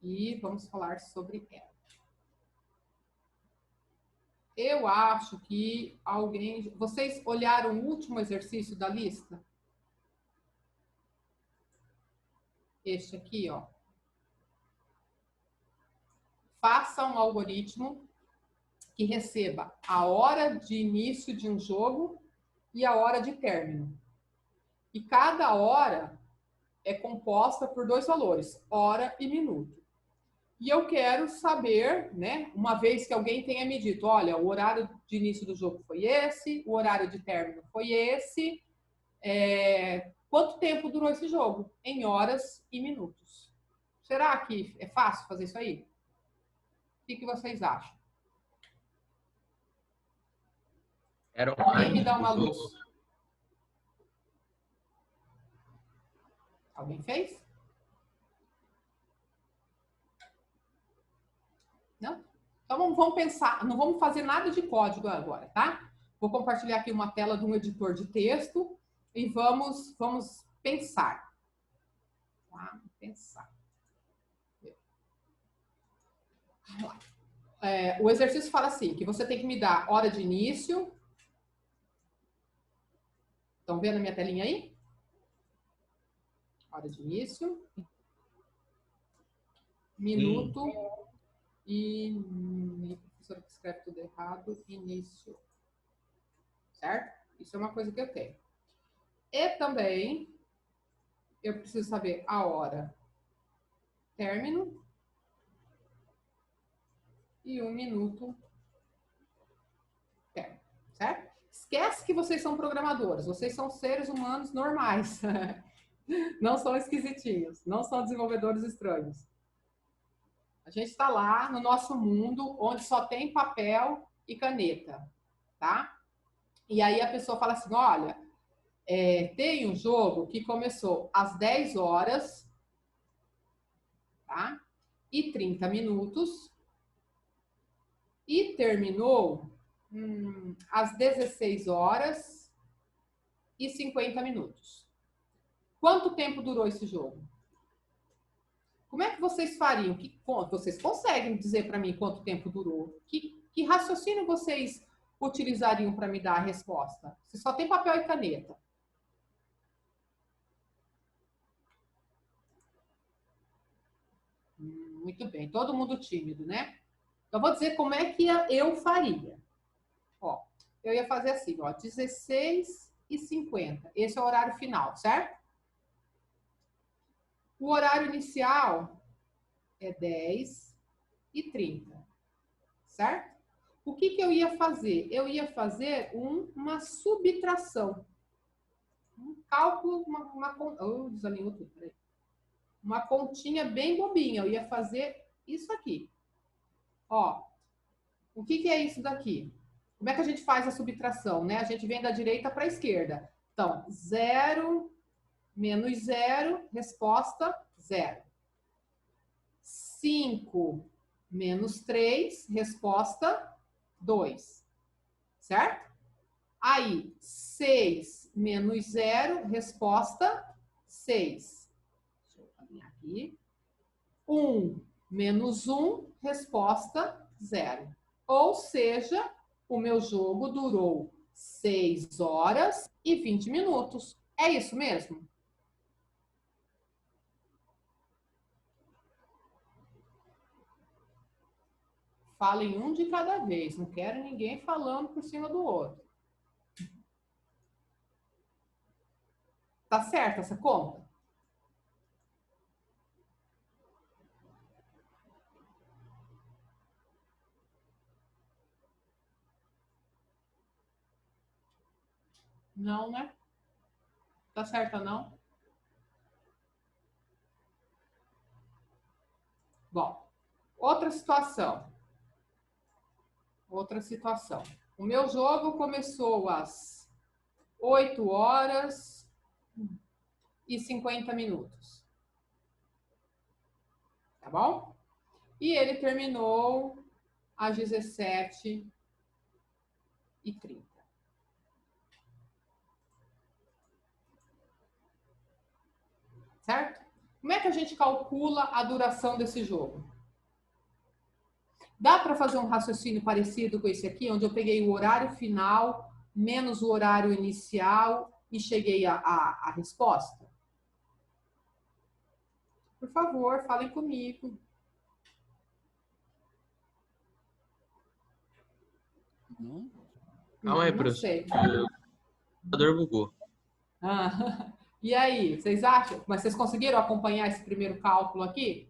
e vamos falar sobre ela. Eu acho que vocês olharam o último exercício da lista? Este aqui, ó. Faça um algoritmo que receba a hora de início de um jogo e a hora de término. E cada hora é composta por dois valores, hora e minuto. E eu quero saber, né, uma vez que alguém tenha me dito, olha, o horário de início do jogo foi esse, o horário de término foi esse, quanto tempo durou esse jogo? Em horas e minutos. Será que é fácil fazer isso aí? O que vocês acham? Alguém me dá uma luz. Alguém fez? Não? Então vamos pensar, não vamos fazer nada de código agora, tá? Vou compartilhar aqui uma tela de um editor de texto e vamos pensar. Tá? Pensar. Vamos lá. O exercício fala assim, que você tem que me dar hora de início. Estão vendo a minha telinha aí? Hora de início. Minuto. E a professora que escreve tudo errado, início. Certo? Isso é uma coisa que eu tenho. E também eu preciso saber a hora término e 1 minuto término. Certo? Esquece que vocês são programadores, vocês são seres humanos normais. Não são esquisitinhos, não são desenvolvedores estranhos. A gente está lá no nosso mundo onde só tem papel e caneta, tá? E aí a pessoa fala assim, olha, tem um jogo que começou às 10 horas, tá? E 30 minutos e terminou às 16 horas e 50 minutos. Quanto tempo durou esse jogo? Como é que vocês fariam? Vocês conseguem dizer para mim quanto tempo durou? Que raciocínio vocês utilizariam para me dar a resposta? Se só tem papel e caneta. Muito bem, todo mundo tímido, né? Então, vou dizer como é que eu faria. Ó, eu ia fazer assim, ó, 16h50. Esse é o horário final, certo? O horário inicial é 10h30, certo? O que eu ia fazer? Eu ia fazer uma subtração. Um cálculo, desalinhou tudo, peraí. Uma continha bem bobinha. Eu ia fazer isso aqui. Ó, o que é isso daqui? Como é que a gente faz a subtração, né? A gente vem da direita para a esquerda. Então, 0 menos 0, resposta 0. 5 menos 3, resposta 2. Certo? Aí, 6 menos 0, resposta 6. Deixa eu alinhar aqui. 1 menos 1, resposta 0. Ou seja, o meu jogo durou 6 horas e 20 minutos. É isso mesmo? Falem um de cada vez. Não quero ninguém falando por cima do outro. Tá certa essa conta? Não, né? Tá certa, não? Bom, outra situação. Outra situação. O meu jogo começou às 8 horas e 50 minutos. Tá bom? E ele terminou às 17h30. Certo? Como é que a gente calcula a duração desse jogo? Dá para fazer um raciocínio parecido com esse aqui, onde eu peguei o horário final menos o horário inicial e cheguei à resposta? Por favor, falem comigo. Calma aí, Não professor. sei. O computador bugou. Ah, e aí, vocês acham? Mas vocês conseguiram acompanhar esse primeiro cálculo aqui?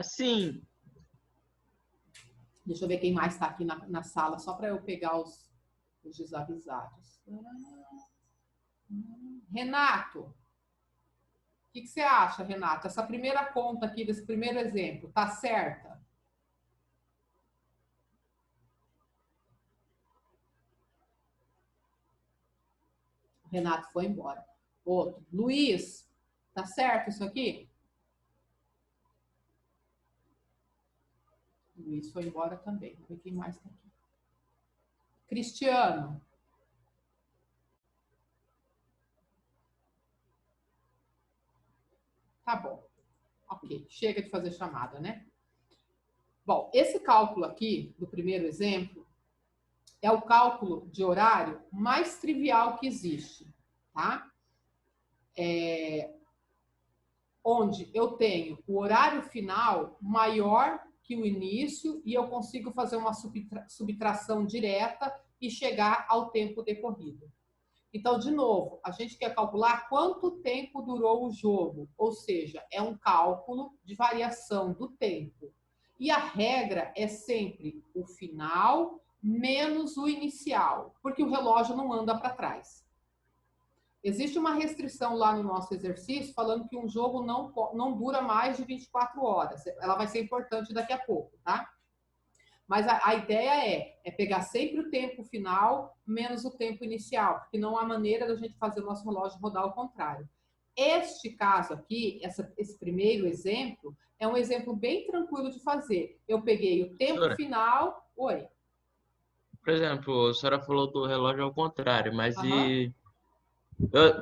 Sim. Deixa eu ver quem mais está aqui na sala, só para eu pegar os desavisados. Renato, o que você acha, Renato? Essa primeira conta aqui, desse primeiro exemplo, tá certa? O Renato foi embora. Outro. Luiz, tá certo isso aqui? Luiz foi embora também. Vamos ver quem mais está aqui. Cristiano. Tá bom. Ok, chega de fazer chamada, né? Bom, esse cálculo aqui, do primeiro exemplo, é o cálculo de horário mais trivial que existe, tá? Onde eu tenho o horário final maior que o início e eu consigo fazer uma subtração direta e chegar ao tempo decorrido. Então, de novo, a gente quer calcular quanto tempo durou o jogo, ou seja, é um cálculo de variação do tempo. E a regra é sempre o final menos o inicial, porque o relógio não anda para trás. Existe uma restrição lá no nosso exercício falando que um jogo não dura mais de 24 horas. Ela vai ser importante daqui a pouco, tá? Mas a ideia é pegar sempre o tempo final menos o tempo inicial, porque não há maneira da gente fazer o nosso relógio rodar ao contrário. Este caso aqui, esse primeiro exemplo, é um exemplo bem tranquilo de fazer. Eu peguei o tempo final... Oi. Por exemplo, a senhora falou do relógio ao contrário, mas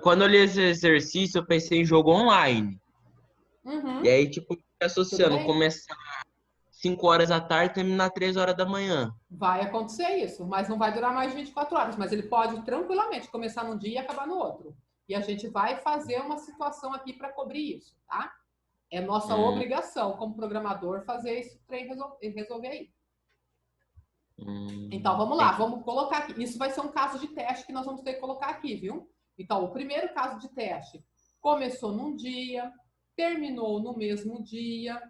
quando eu li esse exercício, eu pensei em jogo online. E aí, tipo, associando, começar 5 horas da tarde e terminar 3 horas da manhã. Vai acontecer isso, mas não vai durar mais de 24 horas. Mas ele pode tranquilamente começar num dia e acabar no outro. E a gente vai fazer uma situação aqui para cobrir isso, tá? É nossa obrigação como programador fazer esse trem resolver aí. Então, vamos lá, vamos colocar aqui. Isso vai ser um caso de teste que nós vamos ter que colocar aqui, viu? Então, o primeiro caso de teste começou num dia, terminou no mesmo dia,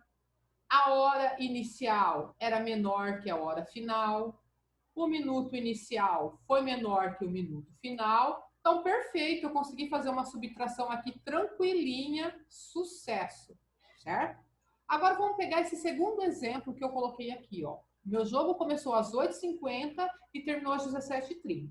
a hora inicial era menor que a hora final, o minuto inicial foi menor que o minuto final. Então, perfeito, eu consegui fazer uma subtração aqui tranquilinha, sucesso, certo? Agora, vamos pegar esse segundo exemplo que eu coloquei aqui, ó. Meu jogo começou às 8h50 e terminou às 17h30.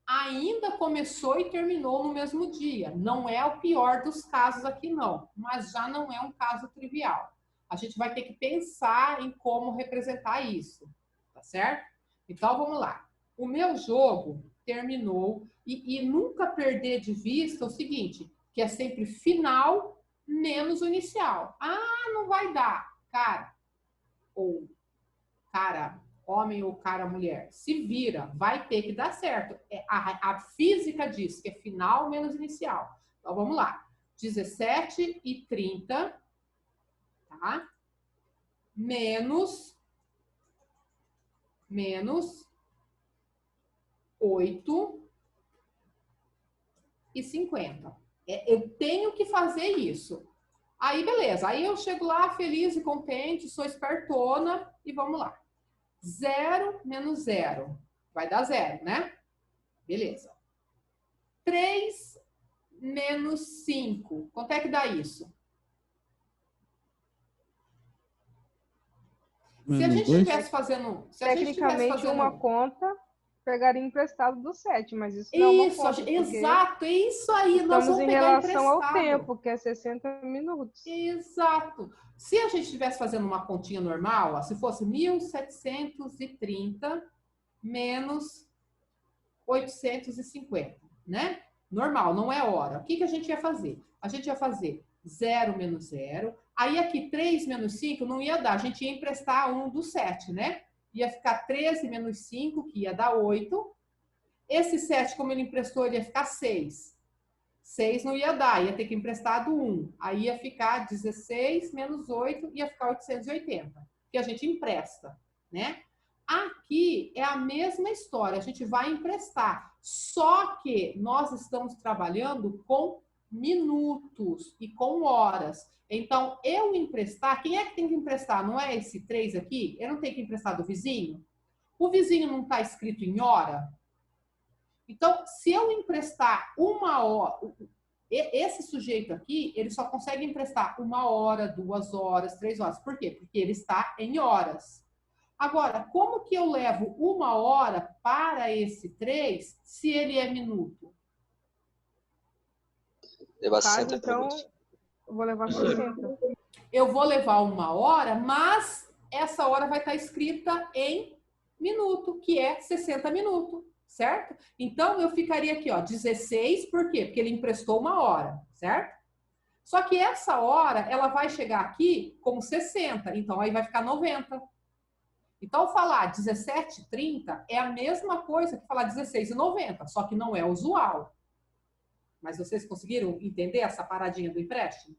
Ainda começou e terminou no mesmo dia. Não é o pior dos casos aqui, não, mas já não é um caso trivial. a gente vai ter que pensar em como representar isso, tá certo? Então, vamos lá. O meu jogo terminou e nunca perder de vista o seguinte, que é sempre final menos o inicial. Ah, não vai dar, cara. Ou cara, homem ou cara, mulher. Se vira, vai ter que dar certo. A física diz que é final menos inicial. Então, vamos lá. 17h30, tá? Menos 8h50. Eu tenho que fazer isso. Aí, beleza. Aí eu chego lá feliz e contente, sou espertona e vamos lá. 0 menos 0. Vai dar 0, né? Beleza. 3 menos 5. Quanto é que dá isso? Se a gente estivesse fazendo... Tecnicamente, uma conta pegaria emprestado do 7, mas isso não é uma conta. Exato, é isso aí. Nós vamos pegar emprestado. Estamos em relação ao tempo, que é 60 minutos. Exato. Se a gente estivesse fazendo uma continha normal, ó, se fosse 1730 menos 850, né? Normal, não é hora. O que a gente ia fazer? A gente ia fazer 0 menos 0. Aí aqui 3 menos 5 não ia dar. A gente ia emprestar um do 7, né? Ia ficar 13 menos 5, que ia dar 8. Esse 7, como ele emprestou, ele ia ficar 6. 6 não ia dar, ia ter que emprestar do 1. Aí ia ficar 16 menos 8, ia ficar 880, que a gente empresta, né? Aqui é a mesma história, a gente vai emprestar, só que nós estamos trabalhando com minutos e com horas. Então, eu emprestar, quem é que tem que emprestar? Não é esse 3 aqui? Eu não tenho que emprestar do vizinho? O vizinho não está escrito em hora? Então, se eu emprestar 1 hora, esse sujeito aqui, ele só consegue emprestar 1 hora, 2 horas, 3 horas. Por quê? Porque ele está em horas. Agora, como que eu levo 1 hora para esse 3 se ele é minuto? Levar 60 então, eu vou levar 60. Eu vou levar 1 hora, mas essa hora vai estar escrita em minuto, que é 60 minutos. Certo? Então, eu ficaria aqui, ó, 16, por quê? Porque ele emprestou 1 hora, certo? Só que essa hora, ela vai chegar aqui como 60, então aí vai ficar 90. Então, falar 17,30 é a mesma coisa que falar 16,90, só que não é usual. Mas vocês conseguiram entender essa paradinha do empréstimo?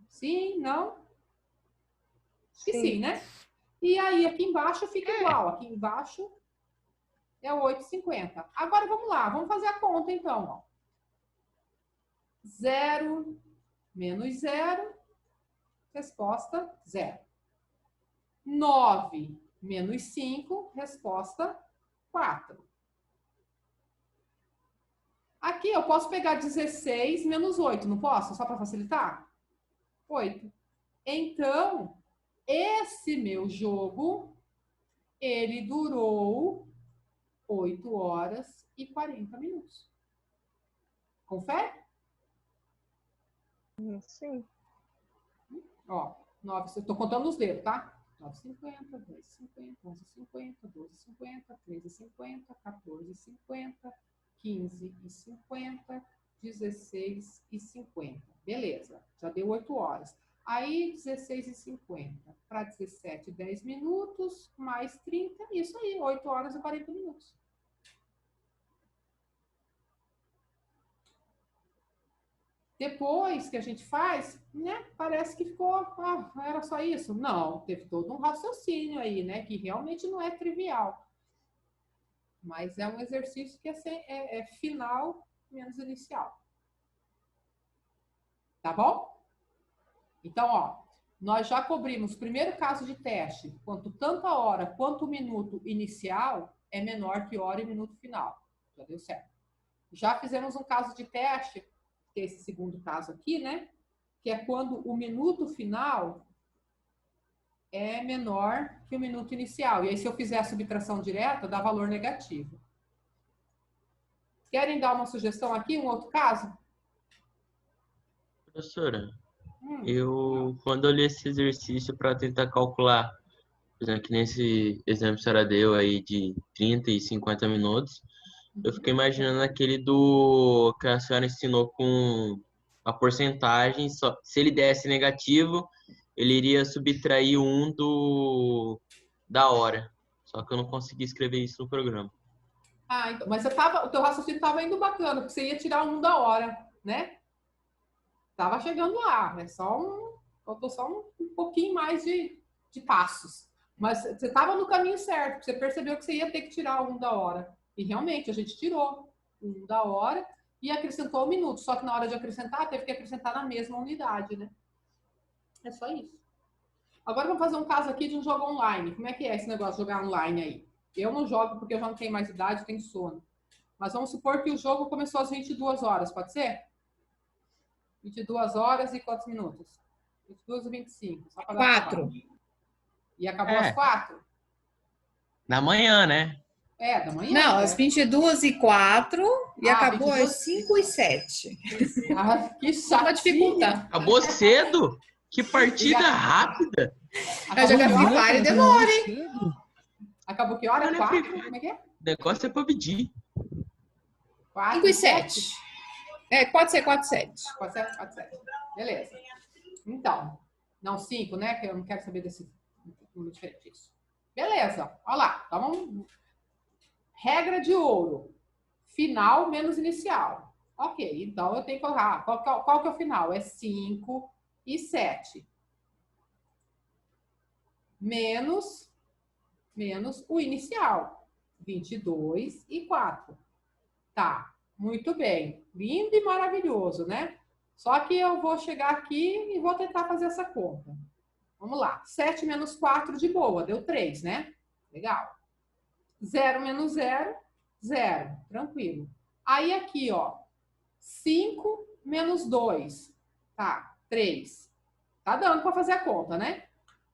Sim, não? Sim, né? E aí, aqui embaixo fica igual. Aqui embaixo é 8,50. Agora, vamos lá. Vamos fazer a conta, então. Ó. 0 menos 0. Resposta 0. 9 menos 5. Resposta 4. Aqui eu posso pegar 16 menos 8, não posso? Só para facilitar? 8. Então... esse meu jogo, ele durou 8 horas e 40 minutos. Confere? Sim. Ó, 9, eu tô contando os dedos, tá? 9,50, 10,50, 11,50, 12,50, 13,50, 14,50, 15,50, 16,50. Beleza, já deu 8 horas. Aí, 16,50 para 17, 10 minutos, mais 30, isso aí, 8 horas e 40 minutos. Depois que a gente faz, né, parece que ficou, era só isso. Não, teve todo um raciocínio aí, né, que realmente não é trivial. Mas é um exercício que é final menos inicial. Tá bom? Então, ó, nós já cobrimos o primeiro caso de teste, quanto tanto a hora quanto o minuto inicial é menor que hora e minuto final. Já deu certo. Já fizemos um caso de teste, que é esse segundo caso aqui, né? Que é quando o minuto final é menor que o minuto inicial. E aí, se eu fizer a subtração direta, dá valor negativo. Querem dar uma sugestão aqui, um outro caso? Professora, quando eu li esse exercício para tentar calcular, por exemplo, que nesse exemplo que a senhora deu aí de 30 e 50 minutos, eu fiquei imaginando aquele que a senhora ensinou com a porcentagem, só, se ele desse negativo, ele iria subtrair da hora. Só que eu não consegui escrever isso no programa. Então, mas o teu raciocínio estava indo bacana, porque você ia tirar 1 da hora, né? Tava chegando lá, né? Faltou só um pouquinho mais de passos. Mas você estava no caminho certo, você percebeu que você ia ter que tirar 1 da hora. E realmente, a gente tirou 1 da hora e acrescentou 1 minuto. Só que na hora de acrescentar, teve que acrescentar na mesma unidade, né? É só isso. Agora vamos fazer um caso aqui de um jogo online. Como é que é esse negócio de jogar online aí? Eu não jogo porque eu já não tenho mais idade, tenho sono. Mas vamos supor que o jogo começou às 22 horas, pode ser? 22 horas e quantos minutos? 22 e 25. Só 4. E acabou às 4? Da manhã, né? Da manhã. Não, às 22h04 e acabou 22... às 5h07. Que chato. Uma dificuldade. Acabou cedo? Que partida rápida. A jogar Free Fire demora, hein? Acabou que hora? 4? Como é que é? O negócio é PUBG. 5 e 7. 4 e 7. 4 e 7. Beleza. Então, não 5, né? Que eu não quero saber desse número diferente disso. Beleza. Olha lá. Então, regra de ouro. Final menos inicial. Ok. Então, eu tenho que colocar. Qual que é o final? É 5 e 7. Menos o inicial. 22 e 4. Tá. Muito bem. Lindo e maravilhoso, né? Só que eu vou chegar aqui e vou tentar fazer essa conta. Vamos lá. 7 menos 4 de boa. Deu 3, né? Legal. 0 menos 0, 0. Tranquilo. Aí aqui, ó. 5 menos 2. Tá. 3. Tá dando para fazer a conta, né?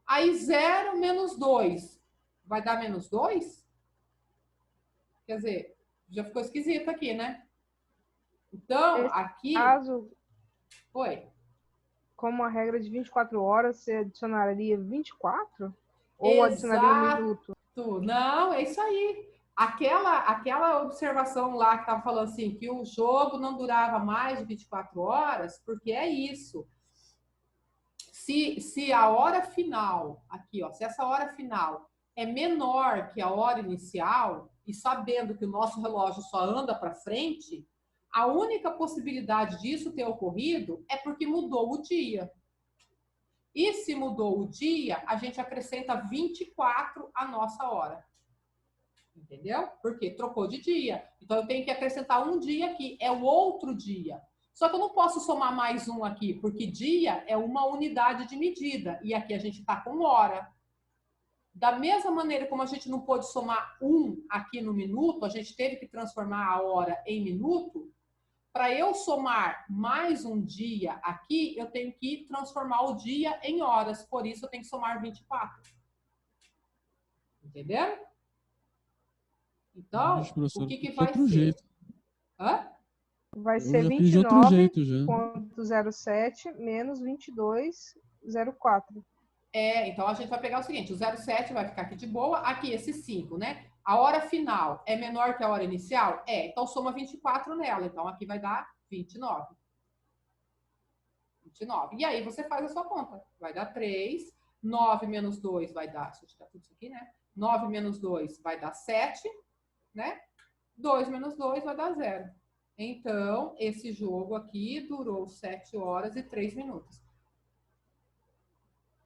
Aí 0 menos 2. Vai dar menos 2? Quer dizer, já ficou esquisito aqui, né? Então, aqui... caso, Oi. Como a regra de 24 horas, você adicionaria 24? Ou adicionaria 1 minuto? Não, é isso aí. Aquela observação lá que estava falando assim, que o jogo não durava mais de 24 horas, porque é isso. Se a hora final, aqui, ó, se essa hora final é menor que a hora inicial, e sabendo que o nosso relógio só anda para frente, a única possibilidade disso ter ocorrido é porque mudou o dia. E se mudou o dia, a gente acrescenta 24 à nossa hora. Entendeu? Porque trocou de dia. Então, eu tenho que acrescentar um dia aqui. É o outro dia. Só que eu não posso somar mais um aqui, porque dia é uma unidade de medida. E aqui a gente está com hora. Da mesma maneira como a gente não pôde somar 1 aqui no minuto, a gente teve que transformar a hora em minuto. Para eu somar mais um dia aqui, eu tenho que transformar o dia em horas. Por isso, eu tenho que somar 24. Entendeu? Então, o que vai ser? Jeito. Hã? Vai ser 29,07 menos 22,04. Então a gente vai pegar o seguinte, o 0,7 vai ficar aqui de boa, aqui esse 5, né? A hora final é menor que a hora inicial? Então soma 24 nela, então aqui vai dar 29. 29. E aí você faz a sua conta. Vai dar 3, 9 menos 2 vai dar, deixa eu tirar tudo isso aqui, né? 9 menos 2 vai dar 7, né? 2 menos 2 vai dar 0. Então, esse jogo aqui durou 7 horas e 3 minutos.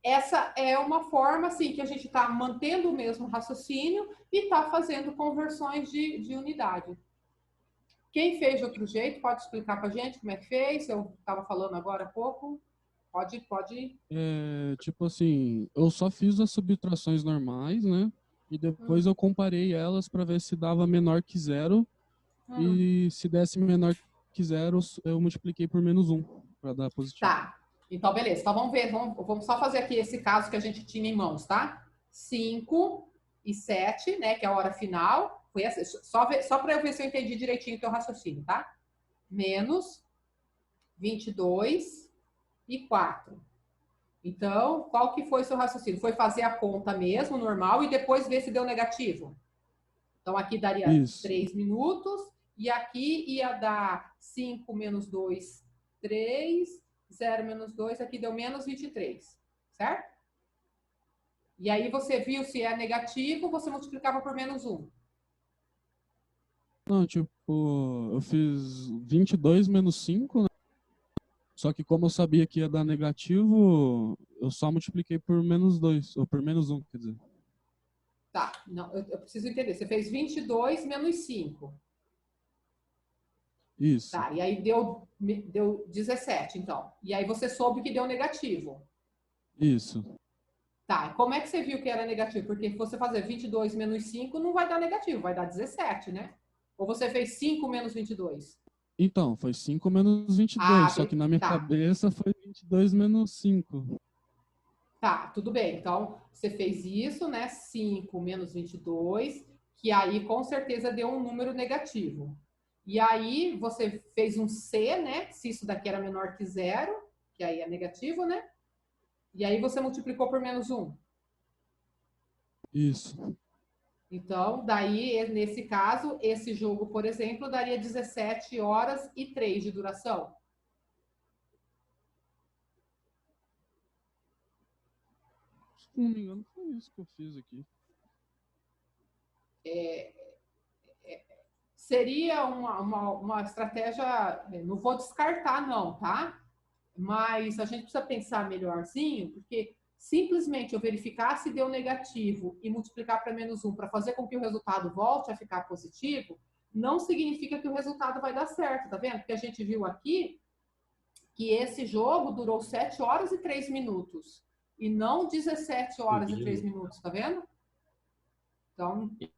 Essa é uma forma, assim, que a gente está mantendo o mesmo raciocínio e está fazendo conversões de unidade. Quem fez de outro jeito, pode explicar para a gente como é que fez? Eu estava falando agora há pouco. Pode. Tipo assim, eu só fiz as subtrações normais, né? E depois eu comparei elas para ver se dava menor que 0. E se desse menor que 0, eu multipliquei por menos 1 para dar positivo. Tá. Então, beleza. Então, vamos ver. Vamos só fazer aqui esse caso que a gente tinha em mãos, tá? 5 e 7, né? Que é a hora final. Foi essa, só para eu ver se eu entendi direitinho o teu raciocínio, tá? Menos 22 e 4. Então, qual que foi o seu raciocínio? Foi fazer a conta mesmo, normal, e depois ver se deu negativo? Então, aqui daria Isso. 3 minutos, e aqui ia dar 5 menos 2, 3, 0 menos 2, aqui deu menos 23, certo? E aí você viu se é negativo, você multiplicava por menos 1. Não, tipo, eu fiz 22 menos 5, né? Só que como eu sabia que ia dar negativo, eu só multipliquei por menos 2, ou por menos 1, quer dizer. Tá, não, eu preciso entender. Você fez 22 menos 5. Isso. Tá, e aí deu 17, então. E aí você soube que deu negativo. Isso. Tá, e como é que você viu que era negativo? Porque se você fazer 22 menos 5, não vai dar negativo, vai dar 17, né? Ou você fez 5 menos 22? Então, foi 5 menos 22, só que na minha tá. cabeça foi 22 menos 5. Tá, tudo bem. Então, você fez isso, né? 5 menos 22, que aí com certeza deu um número negativo. E aí você fez um C, né? Se isso daqui era menor que 0, que aí é negativo, né? E aí você multiplicou por menos 1. Isso. Então, daí, nesse caso, esse jogo, por exemplo, daria 17 horas e 3 de duração. Se não me engano, foi isso que eu fiz aqui. Seria uma estratégia, não vou descartar não, tá? Mas a gente precisa pensar melhorzinho, porque simplesmente eu verificar se deu negativo e multiplicar para menos 1 para fazer com que o resultado volte a ficar positivo, não significa que o resultado vai dar certo, tá vendo? Porque a gente viu aqui que esse jogo durou 7 horas e 3 minutos e não 17 horas e 3 minutos, tá vendo? Então, tem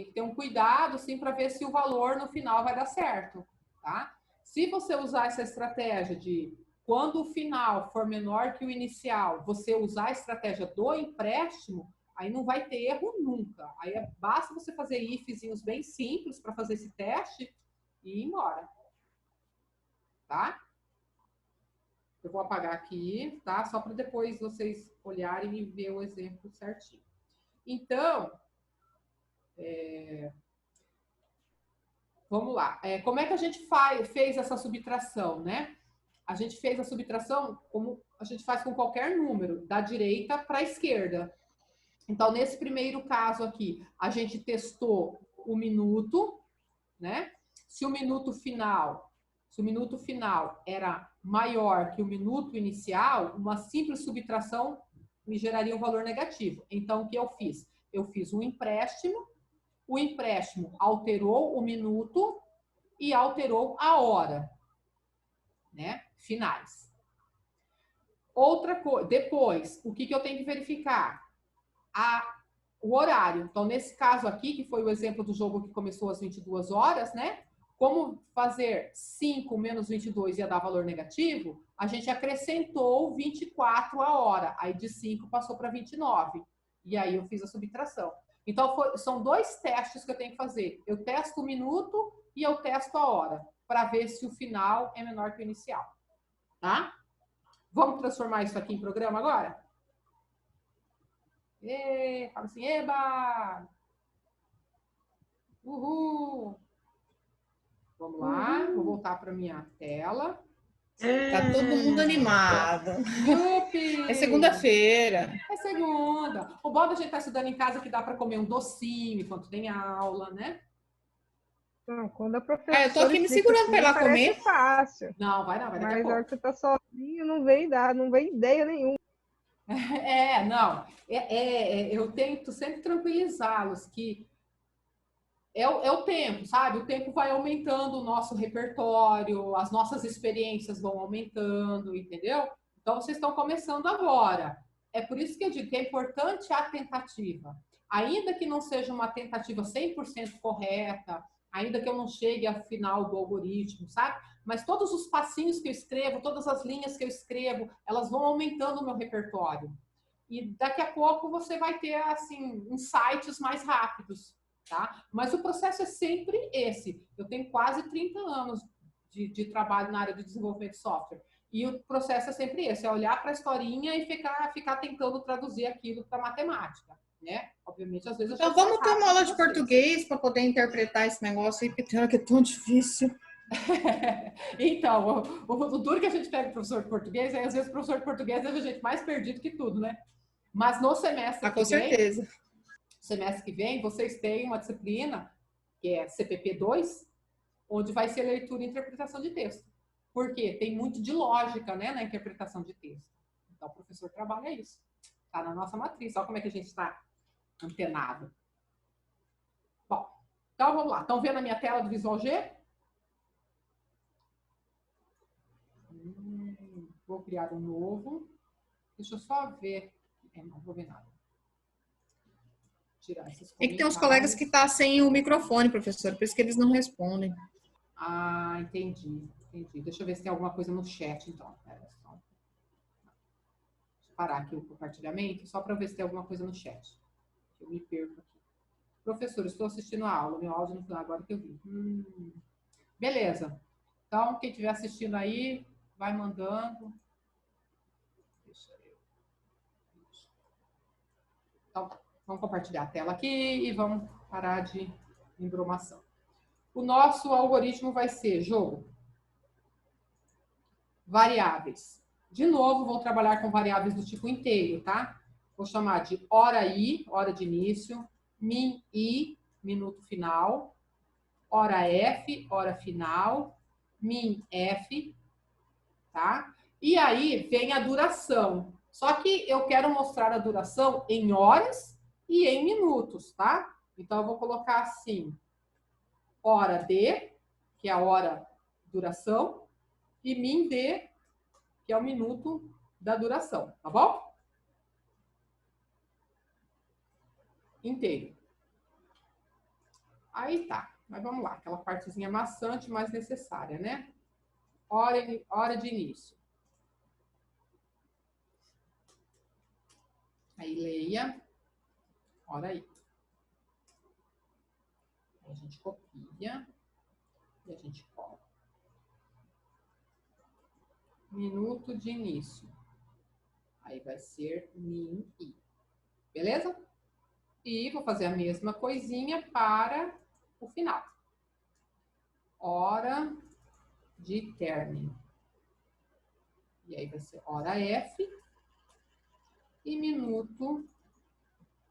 que ter um cuidado, sim, para ver se o valor no final vai dar certo, tá? Se você usar essa estratégia de quando o final for menor que o inicial, você usar a estratégia do empréstimo, aí não vai ter erro nunca. Aí basta você fazer ifzinhos bem simples para fazer esse teste e ir embora. Tá? Eu vou apagar aqui, tá? Só para depois vocês olharem e ver o exemplo certinho. Então, vamos lá. Como é que a gente fez essa subtração, né? A gente fez a subtração como a gente faz com qualquer número, da direita para a esquerda. Então, nesse primeiro caso aqui, a gente testou o minuto, né? Se o minuto final era maior que o minuto inicial, uma simples subtração me geraria um valor negativo. Então, o que eu fiz? Eu fiz um empréstimo, o empréstimo alterou o minuto e alterou a hora, né? Finais. Outra coisa, depois, o que eu tenho que verificar? O horário. Então, nesse caso aqui, que foi o exemplo do jogo que começou às 22 horas, né? Como fazer 5 menos 22 ia dar valor negativo, a gente acrescentou 24 a hora. Aí de 5 passou para 29. E aí eu fiz a subtração. Então, são 2 testes que eu tenho que fazer. Eu testo o minuto e eu testo a hora, para ver se o final é menor que o inicial. Tá? Vamos transformar isso aqui em programa agora? Fala assim, eba! Uhul! Vamos lá, vou voltar para minha tela. Tá todo mundo animado. Yupi! É segunda-feira. É segunda. O bom da gente estar estudando em casa é que dá para comer um docinho enquanto tem aula, né? Não, quando a professora. Eu tô aqui me segurando para ir lá comer. Fácil. Não, vai não, vai daqui a pouco. Mas a hora que você tá sozinho, não vem ideia nenhuma. Não. Eu tento sempre tranquilizá-los que é o tempo, sabe? O tempo vai aumentando o nosso repertório, as nossas experiências vão aumentando, entendeu? Então, vocês estão começando agora. É por isso que eu digo que é importante a tentativa. Ainda que não seja uma tentativa 100% correta, ainda que eu não chegue ao final do algoritmo, sabe? Mas todos os passinhos que eu escrevo, todas as linhas que eu escrevo, elas vão aumentando o meu repertório. E daqui a pouco você vai ter, assim, insights mais rápidos. Tá? Mas o processo é sempre esse. Eu tenho quase 30 anos de trabalho na área de desenvolvimento de software. E o processo é sempre esse, é olhar para a historinha e ficar tentando traduzir aquilo para matemática, né? Obviamente, às vezes... Então, vamos ter uma aula de português para poder interpretar esse negócio aí, porque é tão difícil. Então, o duro que a gente pega o professor de português, às vezes o professor de português é a gente mais perdido que tudo, né? Mas no semestre com certeza. Semestre que vem, vocês têm uma disciplina, que é CPP 2, onde vai ser leitura e interpretação de texto. Por quê? Tem muito de lógica, né, na interpretação de texto. Então, o professor trabalha isso. Está na nossa matriz. Olha como é que a gente está antenado. Bom, então vamos lá. Estão vendo a minha tela do Visual G? Vou criar um novo. Deixa eu só ver. Não vou ver nada. Tirar esses comentários. É que tem uns colegas que estão sem o microfone, professor, por isso que eles não respondem. Ah, entendi. Deixa eu ver se tem alguma coisa no chat, então. Deixa eu parar aqui o compartilhamento, só para ver se tem alguma coisa no chat. Eu me perco aqui. Professor, estou assistindo a aula. Meu áudio não foi agora que eu vi. Beleza. Então, quem estiver assistindo aí, vai mandando. Deixa eu... Então, vamos compartilhar a tela aqui e vamos parar de embromação. O nosso algoritmo vai ser jogo. Variáveis. De novo, vou trabalhar com variáveis do tipo inteiro, tá? Vou chamar de hora I, hora de início, min I, minuto final, hora F, hora final, min F, tá? E aí vem a duração. Só que eu quero mostrar a duração em horas e em minutos, tá? Então, eu vou colocar assim, hora D, que é a hora duração, e min D, que é o minuto da duração, tá bom? Inteiro. Aí tá, mas vamos lá, aquela partezinha maçante, mais necessária, né? Hora de início. Aí leia, hora aí. Aí a gente copia e a gente cola. Minuto de início. Aí vai ser min I. Beleza? E vou fazer a mesma coisinha para o final. Hora de término. E aí vai ser hora F e minuto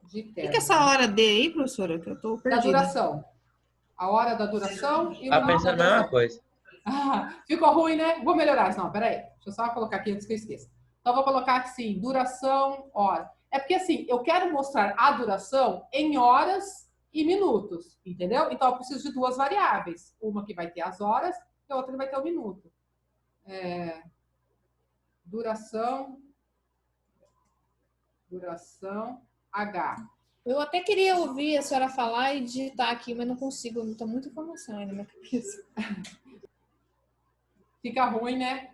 de término. O que é essa hora D aí, professora? Que eu tô perdida. Da duração. A hora da duração e o Tá minuto pensando da na duração. mesma coisa. Ah, ficou ruim, né? Vou melhorar. Não, peraí. Deixa eu só colocar aqui antes que eu esqueça. Então, eu vou colocar assim, duração, hora. É porque, assim, eu quero mostrar a duração em horas e minutos, entendeu? Então, eu preciso de duas variáveis. Uma que vai ter as horas e a outra que vai ter o minuto. Duração H. Eu até queria ouvir a senhora falar e digitar aqui, mas não consigo. Tá muita informação aí na minha cabeça. Fica ruim, né?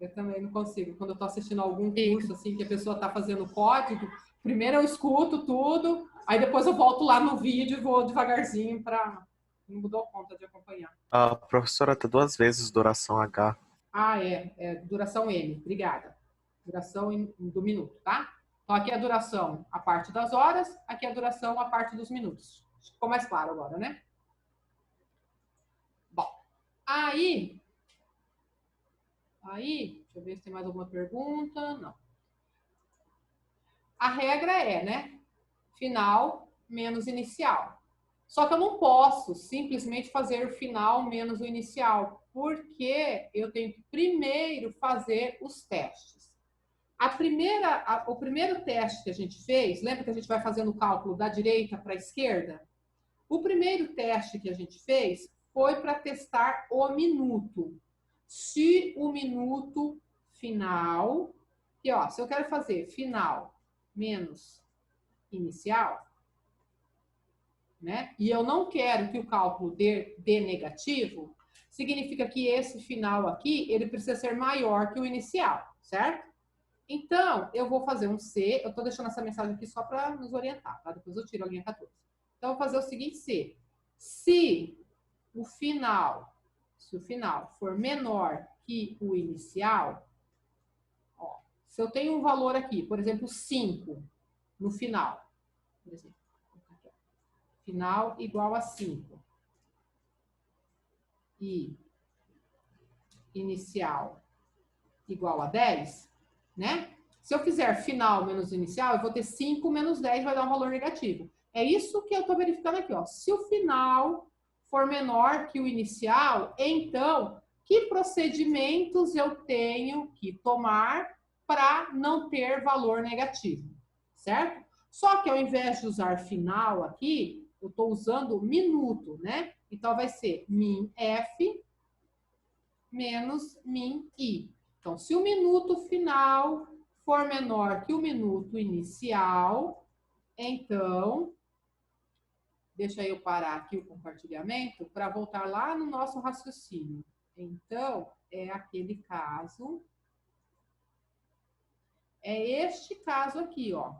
Eu também não consigo. Quando eu tô assistindo algum curso, assim, que a pessoa tá fazendo código, primeiro eu escuto tudo, aí depois eu volto lá no vídeo e vou devagarzinho para... Não dou conta de acompanhar. A professora tem duas vezes duração H. Ah, é duração M. Obrigada. Duração do minuto, tá? Então, aqui é a duração, a parte das horas, aqui é a duração, a parte dos minutos. Ficou mais claro agora, né? Bom, aí, deixa eu ver se tem mais alguma pergunta. Não. A regra é, né? Final menos inicial. Só que eu não posso simplesmente fazer o final menos o inicial, porque eu tenho que primeiro fazer os testes. O primeiro teste que a gente fez, lembra que a gente vai fazendo o cálculo da direita para a esquerda? O primeiro teste que a gente fez foi para testar o minuto. Se o minuto final, e ó, se eu quero fazer final menos inicial, né? E eu não quero que o cálculo dê negativo, significa que esse final aqui, ele precisa ser maior que o inicial, certo? Então, eu vou fazer um C, eu estou deixando essa mensagem aqui só para nos orientar, tá? Depois eu tiro a linha 14. Então, eu vou fazer o seguinte C. Se o final for menor que o inicial, ó, se eu tenho um valor aqui, por exemplo, 5 no final, por exemplo, final igual a 5 e inicial igual a 10, né? Se eu fizer final menos inicial, eu vou ter 5 menos 10, vai dar um valor negativo. É isso que eu estou verificando aqui, ó. Se o final for menor que o inicial, então, que procedimentos eu tenho que tomar para não ter valor negativo, certo? Só que ao invés de usar final aqui, eu estou usando minuto, né? Então, vai ser min F menos min I. Então, se o minuto final for menor que o minuto inicial, então, deixa eu parar aqui o compartilhamento para voltar lá no nosso raciocínio. Então, é aquele caso, é este caso aqui, ó.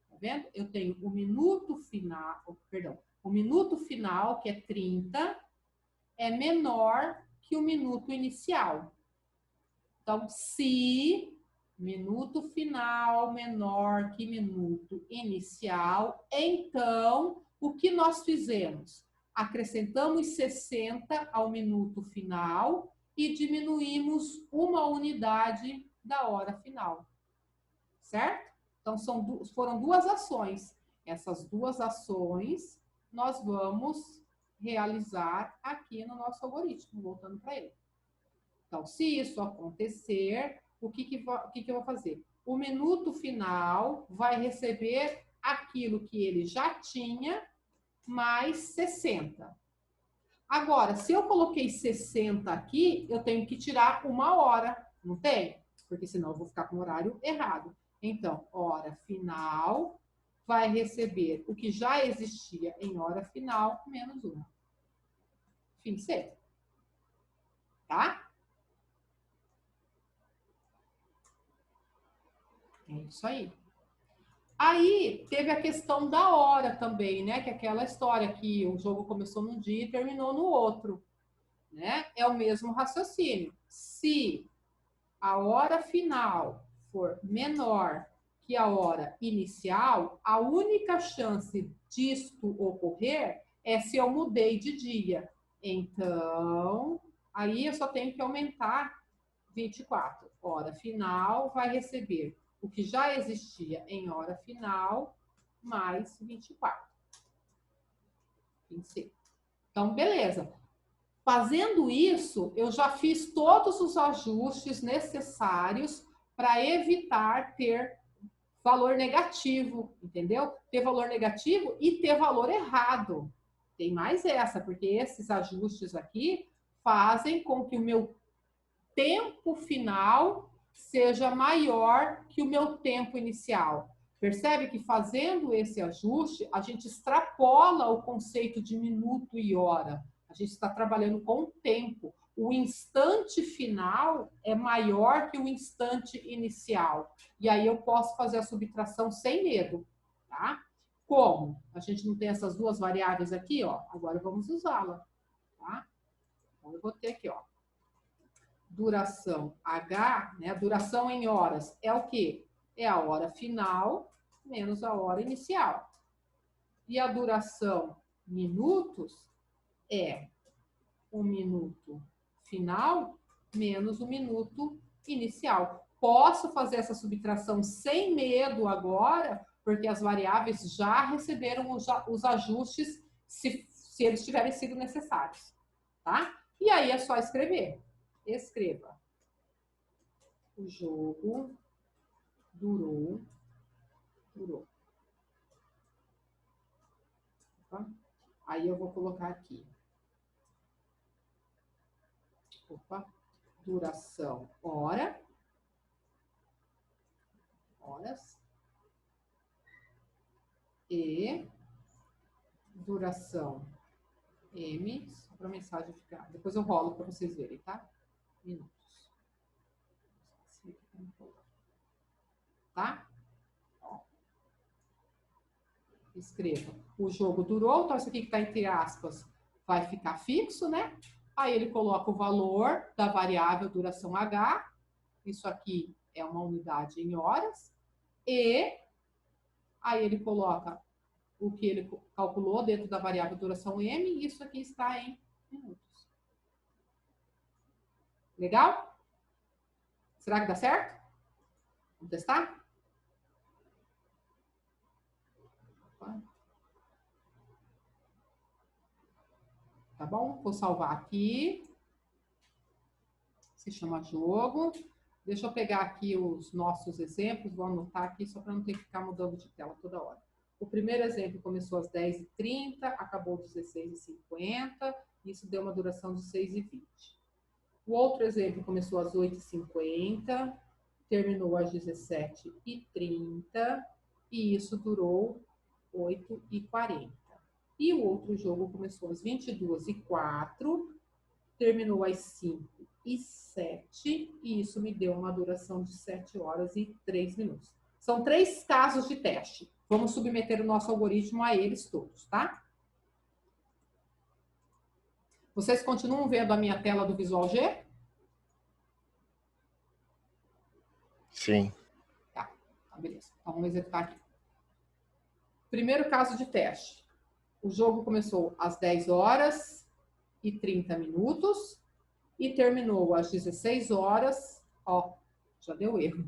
Tá vendo? Eu tenho o minuto final, perdão, o minuto final, que é 30, é menor que o minuto inicial. Então, se minuto final menor que minuto inicial, então, o que nós fizemos? Acrescentamos 60 ao minuto final e diminuímos uma unidade da hora final. Certo? Então, foram duas ações. Essas duas ações nós vamos realizar aqui no nosso algoritmo, voltando para ele. Então, se isso acontecer, o que eu vou fazer? O minuto final vai receber aquilo que ele já tinha, mais 60. Agora, se eu coloquei 60 aqui, eu tenho que tirar uma hora, não tem? Porque senão eu vou ficar com o horário errado. Então, hora final vai receber o que já existia em hora final, menos 1. Fim de C. Tá? É isso aí. Aí, teve a questão da hora também, né? Que é aquela história que o jogo começou num dia e terminou no outro, né? É o mesmo raciocínio. Se a hora final for menor que a hora inicial, a única chance disto ocorrer é se eu mudei de dia. Então, aí eu só tenho que aumentar 24. Hora final vai receber o que já existia em hora final, mais 24. 25. Então, beleza. Fazendo isso, eu já fiz todos os ajustes necessários para evitar ter valor negativo, entendeu? Ter valor negativo e ter valor errado. Tem mais essa, porque esses ajustes aqui fazem com que o meu tempo final seja maior que o meu tempo inicial. Percebe que fazendo esse ajuste, a gente extrapola o conceito de minuto e hora. A gente está trabalhando com o tempo. O instante final é maior que o instante inicial. E aí eu posso fazer a subtração sem medo, tá? Como? A gente não tem essas duas variáveis aqui, ó. Agora vamos usá-la, tá? Então eu vou ter aqui, ó. Duração H, né? A duração em horas é o quê? É a hora final menos a hora inicial. E a duração minutos é o minuto final menos o minuto inicial. Posso fazer essa subtração sem medo agora, porque as variáveis já receberam os ajustes se eles tiverem sido necessários, tá? E aí é só escrever. Escreva. O jogo durou. Tá? Aí eu vou colocar aqui. Opa. Duração hora. Horas. E duração M. Só para a mensagem ficar. Depois eu rolo para vocês verem, tá? Minutos. Tá? Ó. Escreva. O jogo durou, então isso aqui que está entre aspas vai ficar fixo, né? Aí ele coloca o valor da variável duração H, isso aqui é uma unidade em horas, e aí ele coloca o que ele calculou dentro da variável duração M, e isso aqui está em minutos. Legal? Será que dá certo? Vamos testar? Tá bom? Vou salvar aqui. Se chama jogo. Deixa eu pegar aqui os nossos exemplos, vou anotar aqui só para não ter que ficar mudando de tela toda hora. O primeiro exemplo começou às 10h30, acabou às 16h50, isso deu uma duração de 6h20. O outro exemplo começou às 8h50, terminou às 17h30 e isso durou 8h40. E o outro jogo começou às 22h04, terminou às 5h07 e isso me deu uma duração de 7 horas e 3 minutos. São 3 casos de teste. Vamos submeter o nosso algoritmo a eles todos, tá? Vocês continuam vendo a minha tela do Visual G? Sim. Tá, beleza. Então vamos executar aqui. Primeiro caso de teste. O jogo começou às 10h30 e terminou às 16 horas. Ó, já deu erro.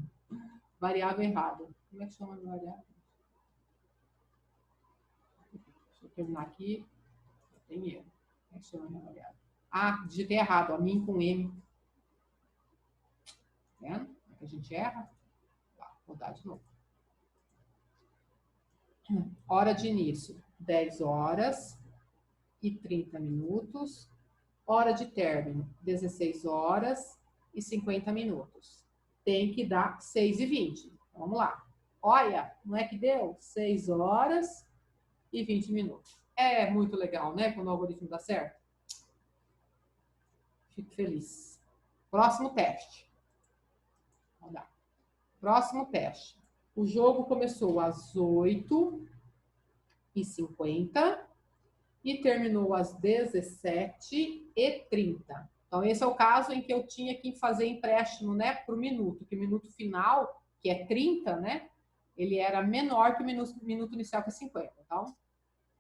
Variável errada. Como é que chama a variável? Deixa eu terminar aqui. Tem erro. Como é que chama a variável? Ah, digitei errado. A min com M. Tá vendo? Como é que a gente erra? Vou dar de novo. Hora de início, 10h30. Hora de término, 16h50. Tem que dar 6h20. Vamos lá. Olha, não é que deu? 6h20. É muito legal, né? Quando o algoritmo dá certo. Fico feliz. Próximo teste. Vamos lá. Próximo teste. O jogo começou às 8h50 e terminou às 17h30. Então, esse é o caso em que eu tinha que fazer empréstimo, né, por minuto, que o minuto final, que é 30, né, ele era menor que o minuto inicial, que é 50. Então,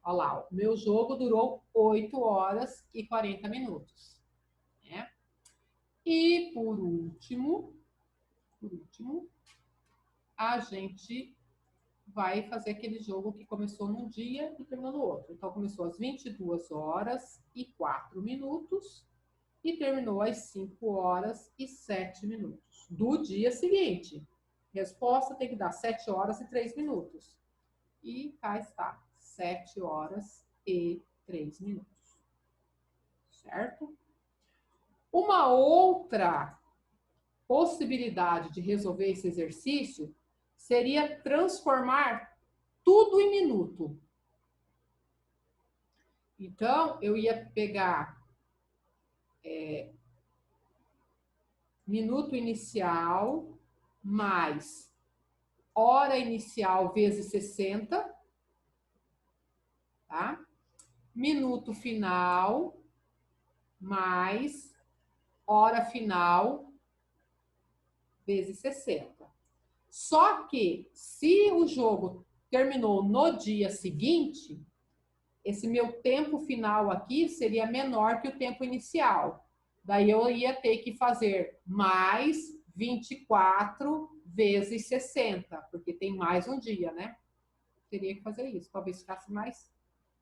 olha lá, o meu jogo durou 8h40. Né? E, por último, a gente vai fazer aquele jogo que começou num dia e terminou no outro. Então, começou às 22h04 e terminou às 5h07 do dia seguinte. Resposta tem que dar 7 horas e 3 minutos. E cá está, 7 horas e 3 minutos. Certo? Uma outra possibilidade de resolver esse exercício seria transformar tudo em minuto. Então, eu ia pegar minuto inicial mais hora inicial vezes 60, tá? Minuto final mais hora final vezes 60. Só que, se o jogo terminou no dia seguinte, esse meu tempo final aqui seria menor que o tempo inicial. Daí eu ia ter que fazer mais 24 vezes 60, porque tem mais um dia, né? Teria que fazer isso, talvez ficasse mais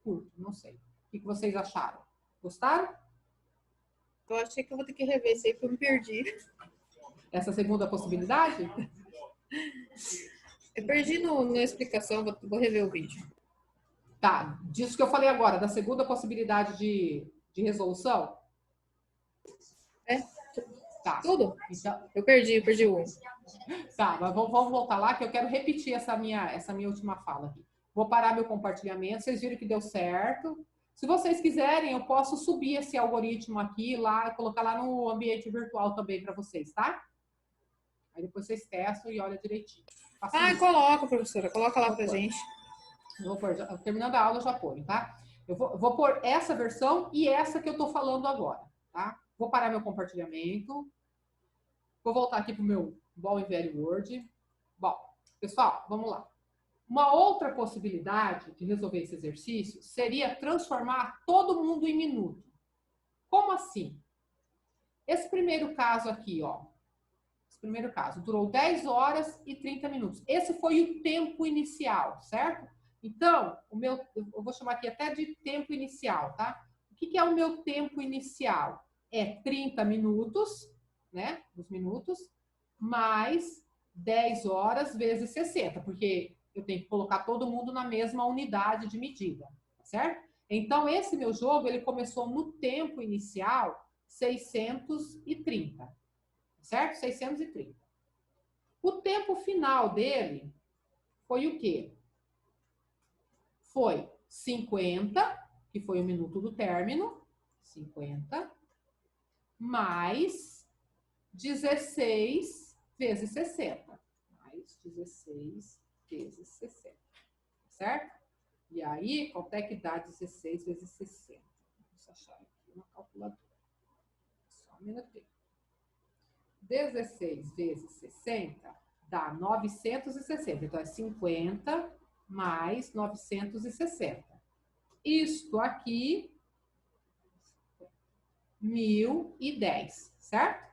curto, não sei. O que vocês acharam? Gostaram? Eu achei que eu vou ter que rever isso aí, porque eu me perdi. Essa segunda possibilidade? Eu perdi na explicação, vou rever o vídeo. Tá, disso que eu falei agora, da segunda possibilidade de resolução? É? Tá. Tudo? Então, eu perdi o... Tá, mas vamos voltar lá, que eu quero repetir essa minha última fala aqui. Vou parar meu compartilhamento, vocês viram que deu certo. Se vocês quiserem, eu posso subir esse algoritmo aqui, lá, colocar lá no ambiente virtual também para vocês, tá? Aí depois vocês testam e olham direitinho. Coloca, professora, coloca lá pra gente. Vou pôr, terminando a aula, eu já ponho, tá? Eu vou pôr essa versão e essa que eu tô falando agora, tá? Vou parar meu compartilhamento. Vou voltar aqui para o meu bom e velho Word. Bom, pessoal, vamos lá. Uma outra possibilidade de resolver esse exercício seria transformar todo mundo em minuto. Como assim? Esse primeiro caso aqui, ó. Esse primeiro caso durou 10 horas e 30 minutos. Esse foi o tempo inicial, certo? Então, eu vou chamar aqui até de tempo inicial, tá? O que é o meu tempo inicial? É 30 minutos, né? Os minutos, mais 10 horas vezes 60, porque eu tenho que colocar todo mundo na mesma unidade de medida, certo? Então, esse meu jogo, ele começou no tempo inicial 630, certo? 630. O tempo final dele foi o quê? Foi 50, que foi o minuto do término, 50, mais 16 vezes 60. Mais 16 vezes 60, certo? E aí, quanto é que dá 16 vezes 60? Vamos achar aqui uma calculadora. Só um minutinho. 16 vezes 60 dá 960. Então, é 50 mais 960. Isto aqui, 1010, certo?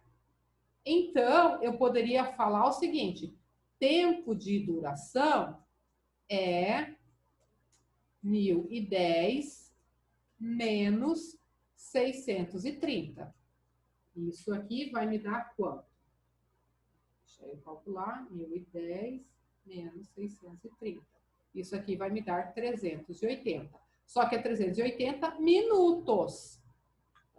Então, eu poderia falar o seguinte: tempo de duração é 1010 menos 630. Isso aqui vai me dar quanto? Deixa eu calcular. 1010 menos 630. Isso aqui vai me dar 380. Só que é 380 minutos.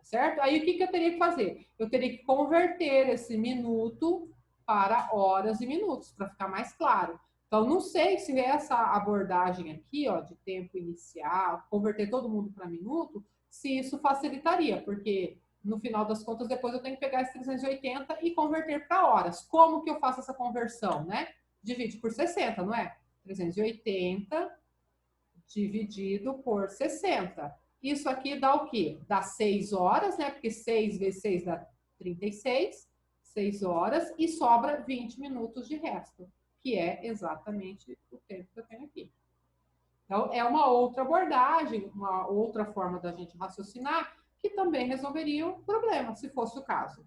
Certo? Aí o que eu teria que fazer? Eu teria que converter esse minuto para horas e minutos, para ficar mais claro. Então, não sei se essa abordagem aqui, ó, de tempo inicial, converter todo mundo para minuto, se isso facilitaria, porque no final das contas, depois eu tenho que pegar esse 380 e converter para horas. Como que eu faço essa conversão, né? Divide por 60, não é? 380 dividido por 60. Isso aqui dá o quê? Dá 6 horas, né? Porque 6 vezes 6 dá 36. 6 horas e sobra 20 minutos de resto, que é exatamente o tempo que eu tenho aqui. Então, é uma outra abordagem, uma outra forma da gente raciocinar, que também resolveria o problema, se fosse o caso.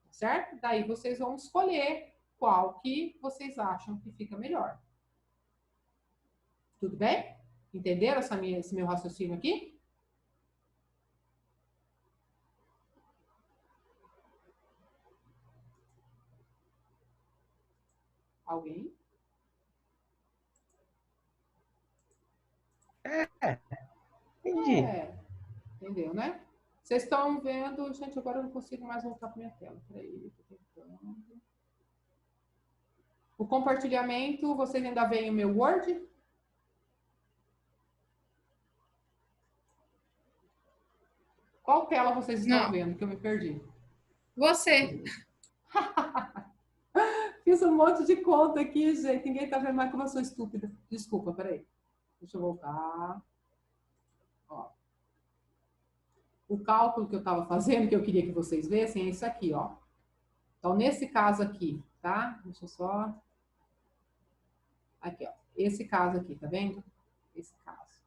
Certo? Daí vocês vão escolher qual que vocês acham que fica melhor. Tudo bem? Entenderam esse meu raciocínio aqui? Alguém? Entendi. Entendeu, né? Vocês estão vendo... Gente, agora eu não consigo mais voltar para minha tela. Peraí, tô tentando. O compartilhamento, vocês ainda veem o meu Word? Qual tela vocês estão vendo? Que eu me perdi. Você. Fiz um monte de conta aqui, gente. Ninguém tá vendo mais como eu sou estúpida. Desculpa, peraí. Deixa eu voltar. Ó. O cálculo que eu estava fazendo, que eu queria que vocês vissem, é isso aqui, ó. Então, nesse caso aqui, tá? Deixa eu só... Aqui, ó. Esse caso aqui, tá vendo? Esse caso.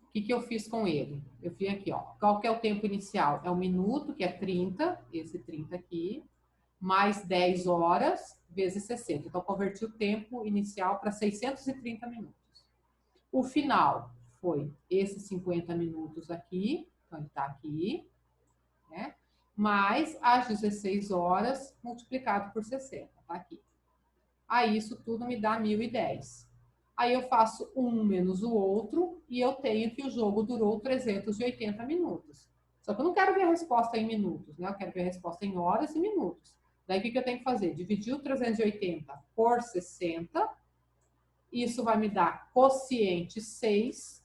O que eu fiz com ele? Eu fiz aqui, ó. Qual que é o tempo inicial? É um minuto, que é 30, esse 30 aqui, mais 10 horas vezes 60. Então, converti o tempo inicial para 630 minutos. O final foi esses 50 minutos aqui, então ele está aqui, né? Mais as 16 horas multiplicado por 60, tá aqui. Aí isso tudo me dá 1010. Aí eu faço um menos o outro e eu tenho que o jogo durou 380 minutos. Só que eu não quero ver a resposta em minutos, né? Eu quero ver a resposta em horas e minutos. Daí o que eu tenho que fazer? Dividir o 380 por 60. Isso vai me dar quociente 6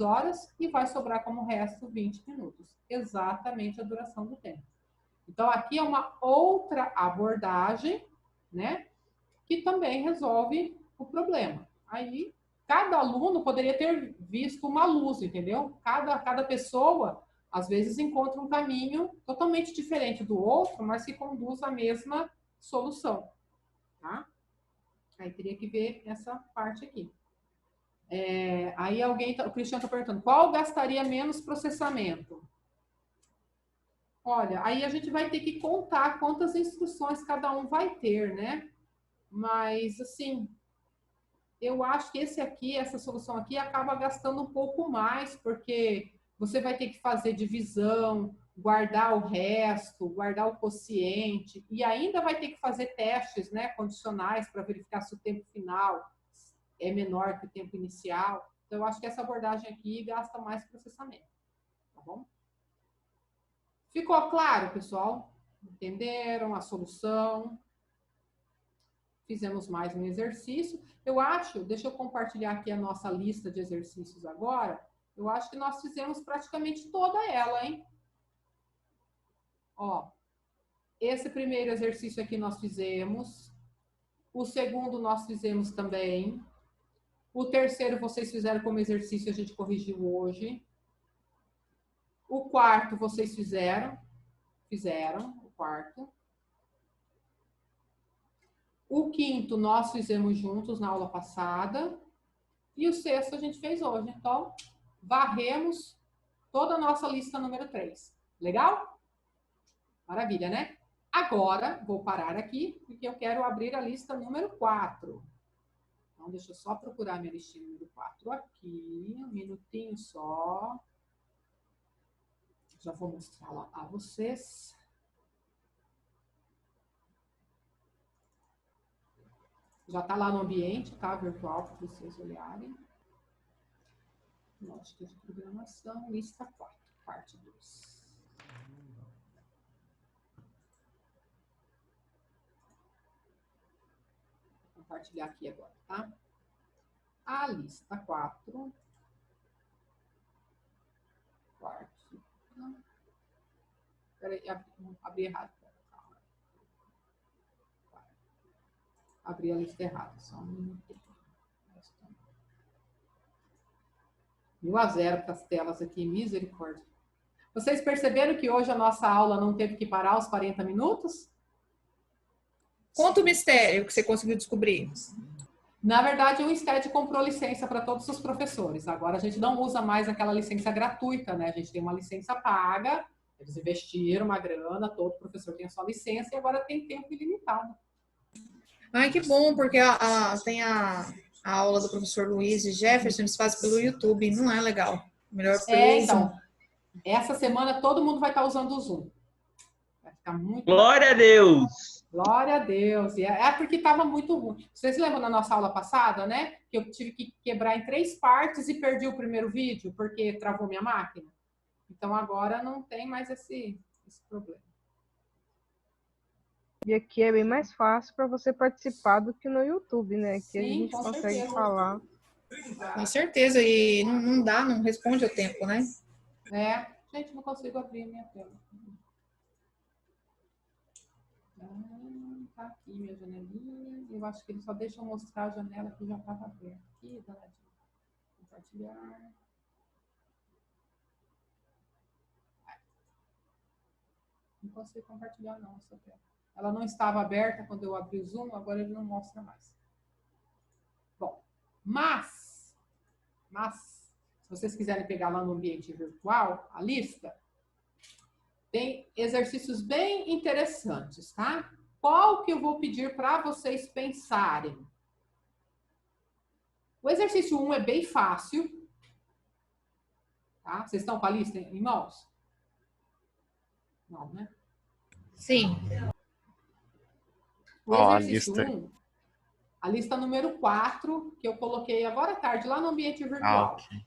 horas, e vai sobrar como resto 20 minutos. Exatamente a duração do tempo. Então, aqui é uma outra abordagem, né? Que também resolve o problema. Aí, cada aluno poderia ter visto uma luz, entendeu? Cada pessoa às vezes encontra um caminho totalmente diferente do outro, mas que conduz à mesma solução, tá? Aí teria que ver essa parte aqui. Aí o Cristiano está perguntando, qual gastaria menos processamento? Olha, aí a gente vai ter que contar quantas instruções cada um vai ter, né? Mas, assim, eu acho que essa solução aqui acaba gastando um pouco mais, porque você vai ter que fazer divisão, guardar o resto, guardar o quociente, e ainda vai ter que fazer testes, né, condicionais para verificar se o tempo final é menor que o tempo inicial. Então, eu acho que essa abordagem aqui gasta mais processamento, tá bom? Ficou claro, pessoal? Entenderam a solução? Fizemos mais um exercício. Eu acho, deixa eu compartilhar aqui a nossa lista de exercícios agora. Eu acho que nós fizemos praticamente toda ela, hein? Ó, esse primeiro exercício aqui nós fizemos. O segundo nós fizemos também. O terceiro vocês fizeram como exercício, a gente corrigiu hoje. O quarto vocês fizeram o quarto. O quinto nós fizemos juntos na aula passada. E o sexto a gente fez hoje. Então, varremos toda a nossa lista número 3. Legal? Maravilha, né? Agora, vou parar aqui, porque eu quero abrir a lista número 4. Então, deixa eu só procurar minha listinha número 4 aqui. Um minutinho só. Já vou mostrar a vocês. Já está lá no ambiente, tá? Virtual, para vocês olharem. Lógica de programação, lista 4, parte 2. Vou compartilhar aqui agora, tá? A lista 4. Quarto. Peraí, abri errado. Abri a lista errada, só um minutinho. 1-0 para as telas aqui, misericórdia. Vocês perceberam que hoje a nossa aula não teve que parar aos 40 minutos? Conta o mistério que você conseguiu descobrir. Na verdade, o INSTED comprou licença para todos os professores. Agora a gente não usa mais aquela licença gratuita, né? A gente tem uma licença paga, eles investiram uma grana, todo professor tem a sua licença e agora tem tempo ilimitado. Ai, que bom, porque tem a aula do professor Luiz e Jefferson, eles fazem pelo YouTube, não é legal. Melhor pelo então, essa semana todo mundo vai estar usando o Zoom. Vai ficar muito... Glória a Deus! Glória a Deus. E é porque estava muito ruim. Vocês lembram da nossa aula passada, né? Que eu tive que quebrar em 3 partes e perdi o primeiro vídeo porque travou minha máquina. Então agora não tem mais esse problema. E aqui é bem mais fácil para você participar do que no YouTube, né? Aqui Sim, a gente com consegue certeza. falar. Com certeza, e não responde ao tempo, né? Gente, não consigo abrir a minha tela. Tá aqui minha janelinha. Eu acho que ele só deixa eu mostrar a janela que já estava aberta. Aqui, danadinho. Compartilhar. Não consigo compartilhar não essa tela. Ela não estava aberta quando eu abri o Zoom, agora ele não mostra mais. Bom, mas, se vocês quiserem pegar lá no ambiente virtual, a lista, tem exercícios bem interessantes, tá? Qual que eu vou pedir para vocês pensarem? O exercício 1 é bem fácil. Tá? Vocês estão com a lista em mãos? Não, né? Sim. O exercício 1, a lista número 4, que eu coloquei agora à tarde lá no ambiente virtual. Okay.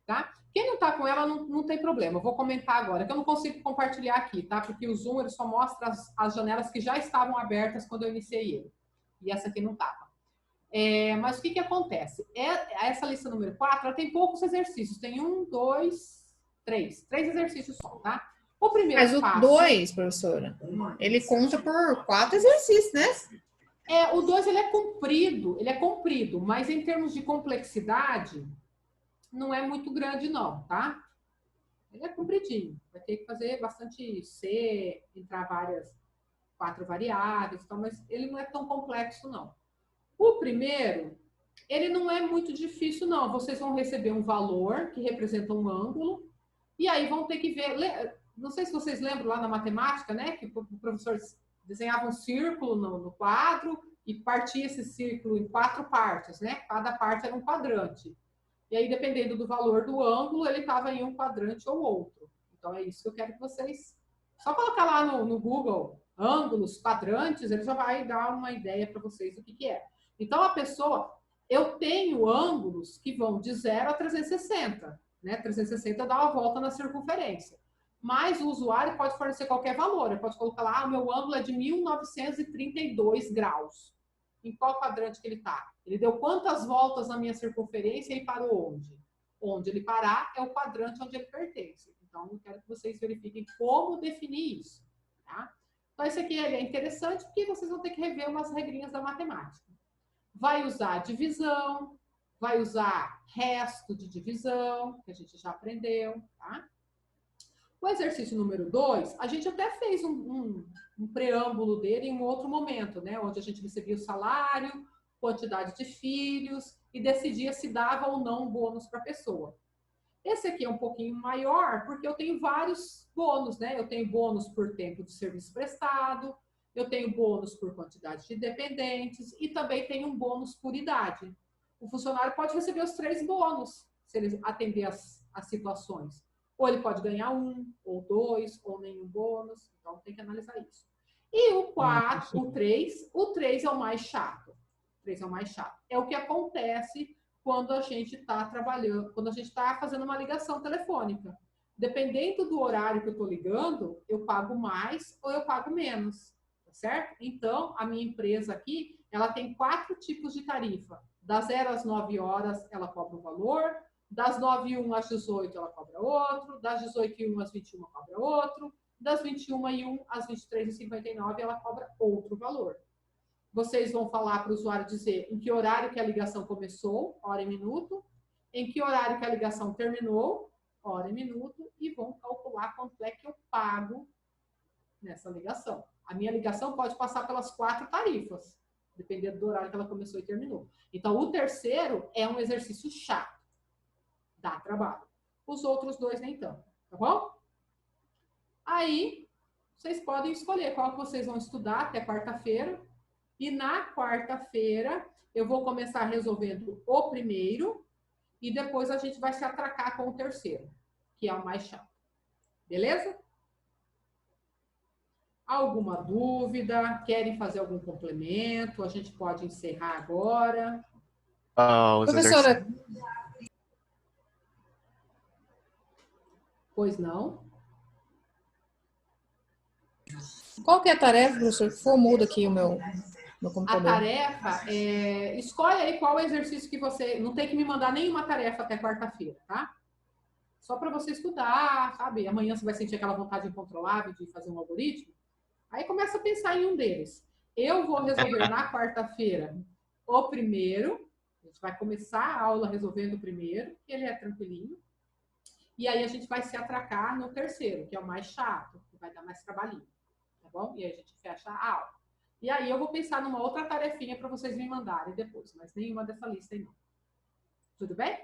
Tá? Quem não está com ela, não tem problema. Eu vou comentar agora, que eu não consigo compartilhar aqui, tá? Porque o Zoom ele só mostra as janelas que já estavam abertas quando eu iniciei ele. E essa aqui não estava. Mas o que acontece? Essa lista número 4, ela tem poucos exercícios. Tem 1, 2, 3. 3 exercícios só, tá? O primeiro Mas o 2, professora, ele conta por 4 exercícios, né? O 2 ele é comprido, mas em termos de complexidade, não é muito grande não, tá? Ele é compridinho, vai ter que fazer bastante C, entrar 4 variáveis, então, mas ele não é tão complexo, não. O primeiro, ele não é muito difícil, não. Vocês vão receber um valor que representa um ângulo, e aí vão ter que ver. Não sei se vocês lembram lá na matemática, né? Que o professor desenhava um círculo no quadro e partia esse círculo em 4 partes, né? Cada parte era um quadrante. E aí, dependendo do valor do ângulo, ele estava em um quadrante ou outro. Então, é isso que eu quero que vocês... Só colocar lá no Google, ângulos, quadrantes, ele já vai dar uma ideia para vocês do que é. Então, a pessoa... Eu tenho ângulos que vão de 0 a 360, né? 360 dá uma volta na circunferência. Mas o usuário pode fornecer qualquer valor. Ele pode colocar lá, o meu ângulo é de 1932 graus. Em qual quadrante que ele está? Ele deu quantas voltas na minha circunferência e parou onde? Onde ele parar é o quadrante onde ele pertence. Então, eu quero que vocês verifiquem como definir isso. Tá? Então, esse aqui é interessante porque vocês vão ter que rever umas regrinhas da matemática. Vai usar divisão, vai usar resto de divisão, que a gente já aprendeu, tá? O exercício número 2, a gente até fez um preâmbulo dele em um outro momento, né? Onde a gente recebia o salário, quantidade de filhos e decidia se dava ou não um bônus para a pessoa. Esse aqui é um pouquinho maior, porque eu tenho vários bônus, né? Eu tenho bônus por tempo de serviço prestado, eu tenho bônus por quantidade de dependentes e também tenho um bônus por idade. O funcionário pode receber os 3 bônus, se ele atender as situações. Ou ele pode ganhar 1, ou 2, ou nenhum bônus. Então, tem que analisar isso. E o 4, o 3 é o mais chato. O 3 é o mais chato. É o que acontece quando a gente está trabalhando, quando a gente está fazendo uma ligação telefônica. Dependendo do horário que eu estou ligando, eu pago mais ou eu pago menos. Certo? Então, a minha empresa aqui, ela tem 4 tipos de tarifa. Das 0 às 9 horas, ela cobra um valor. Das 9h01 às 18, ela cobra outro. Das 18h01 às 21, cobra outro. Das 21h01 às 23h59, ela cobra outro valor. Vocês vão falar para o usuário dizer em que horário que a ligação começou, hora e minuto. Em que horário que a ligação terminou, hora e minuto. E vão calcular quanto é que eu pago nessa ligação. A minha ligação pode passar pelas 4 tarifas, dependendo do horário que ela começou e terminou. Então, o terceiro é um exercício chato. Dá trabalho. Os outros 2 nem tanto, tá bom? Aí, vocês podem escolher qual que vocês vão estudar até quarta-feira. E na quarta-feira, eu vou começar resolvendo o primeiro e depois a gente vai se atracar com o terceiro, que é o mais chato. Beleza? Alguma dúvida? Querem fazer algum complemento? A gente pode encerrar agora. Professora, Pois não? qual que é a tarefa, professor? For muda aqui o meu computador. A tarefa é... Escolhe aí qual exercício que você... Não tem que me mandar nenhuma tarefa até quarta-feira, tá? Só para você estudar, sabe? Amanhã você vai sentir aquela vontade incontrolável de fazer um algoritmo. Aí começa a pensar em um deles. Eu vou resolver na quarta-feira o primeiro. A gente vai começar a aula resolvendo o primeiro, que ele é tranquilinho. E aí a gente vai se atracar no terceiro, que é o mais chato, que vai dar mais trabalhinho. Tá bom? E aí a gente fecha a aula. E aí eu vou pensar numa outra tarefinha para vocês me mandarem depois, mas nenhuma dessa lista aí não. Tudo bem?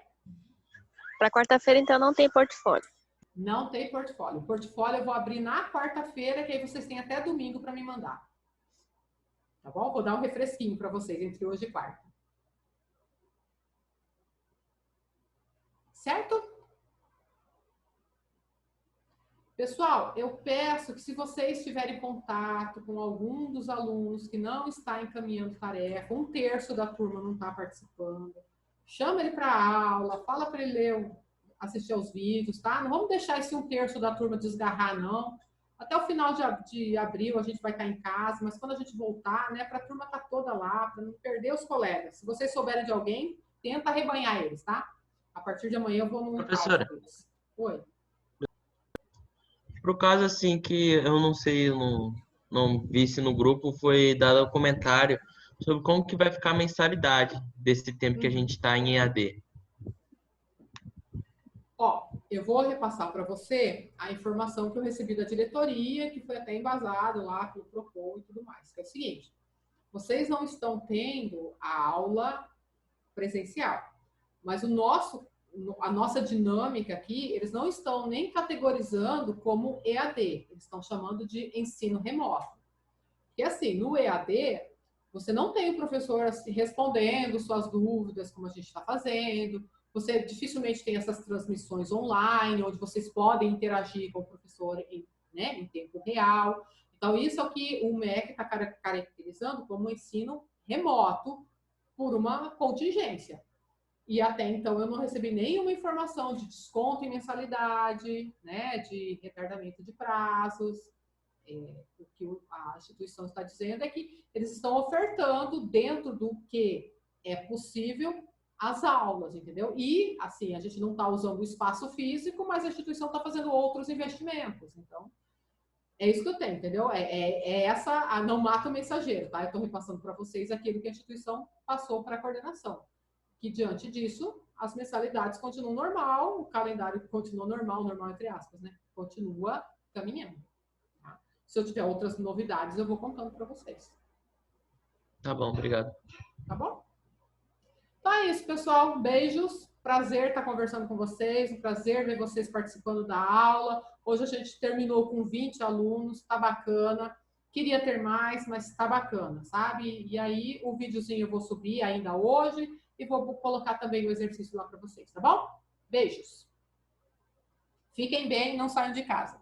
Para quarta-feira, então, não tem portfólio. Não tem portfólio. O portfólio eu vou abrir na quarta-feira, que aí vocês têm até domingo para me mandar. Tá bom? Vou dar um refresquinho para vocês entre hoje e quarta. Certo? Pessoal, eu peço que se vocês tiverem contato com algum dos alunos que não está encaminhando tarefa, 1/3 da turma não está participando, chama ele para a aula, fala para ele ler, assistir aos vídeos, tá? Não vamos deixar esse 1/3 da turma desgarrar, não. Até o final de abril a gente vai estar em casa, mas quando a gente voltar, né, para a turma estar toda lá, para não perder os colegas. Se vocês souberem de alguém, tenta arrebanhar eles, tá? A partir de amanhã eu vou no... Professora. Oi. Por caso assim que eu não sei, eu não vi se no grupo foi dado o comentário sobre como que vai ficar a mensalidade desse tempo que a gente está em EAD. Ó, eu vou repassar para você a informação que eu recebi da diretoria, que foi até embasado lá pelo Procon e tudo mais, que é o seguinte: vocês não estão tendo a aula presencial, mas a nossa dinâmica aqui, eles não estão nem categorizando como EAD, eles estão chamando de ensino remoto. E assim, no EAD, você não tem o professor respondendo suas dúvidas, como a gente está fazendo, você dificilmente tem essas transmissões online, onde vocês podem interagir com o professor em tempo real. Então, isso é o que o MEC está caracterizando como ensino remoto por uma contingência. E até então eu não recebi nenhuma informação de desconto em mensalidade, né, de retardamento de prazos. O que a instituição está dizendo é que eles estão ofertando dentro do que é possível as aulas, entendeu? E, assim, a gente não está usando o espaço físico, mas a instituição está fazendo outros investimentos. Então, é isso que eu tenho, entendeu? Essa, não mata o mensageiro, tá? Eu estou repassando para vocês aquilo que a instituição passou para a coordenação. Que, diante disso, as mensalidades continuam normal, o calendário continua normal entre aspas, né? Continua caminhando. Tá? Se eu tiver outras novidades, eu vou contando para vocês. Tá bom, obrigado. Tá bom? Então é isso, pessoal. Beijos. Prazer estar conversando com vocês. Um prazer ver vocês participando da aula. Hoje a gente terminou com 20 alunos. Tá bacana. Queria ter mais, mas tá bacana, sabe? E aí o videozinho eu vou subir ainda hoje e vou colocar também o exercício lá para vocês, tá bom? Beijos. Fiquem bem, não saiam de casa.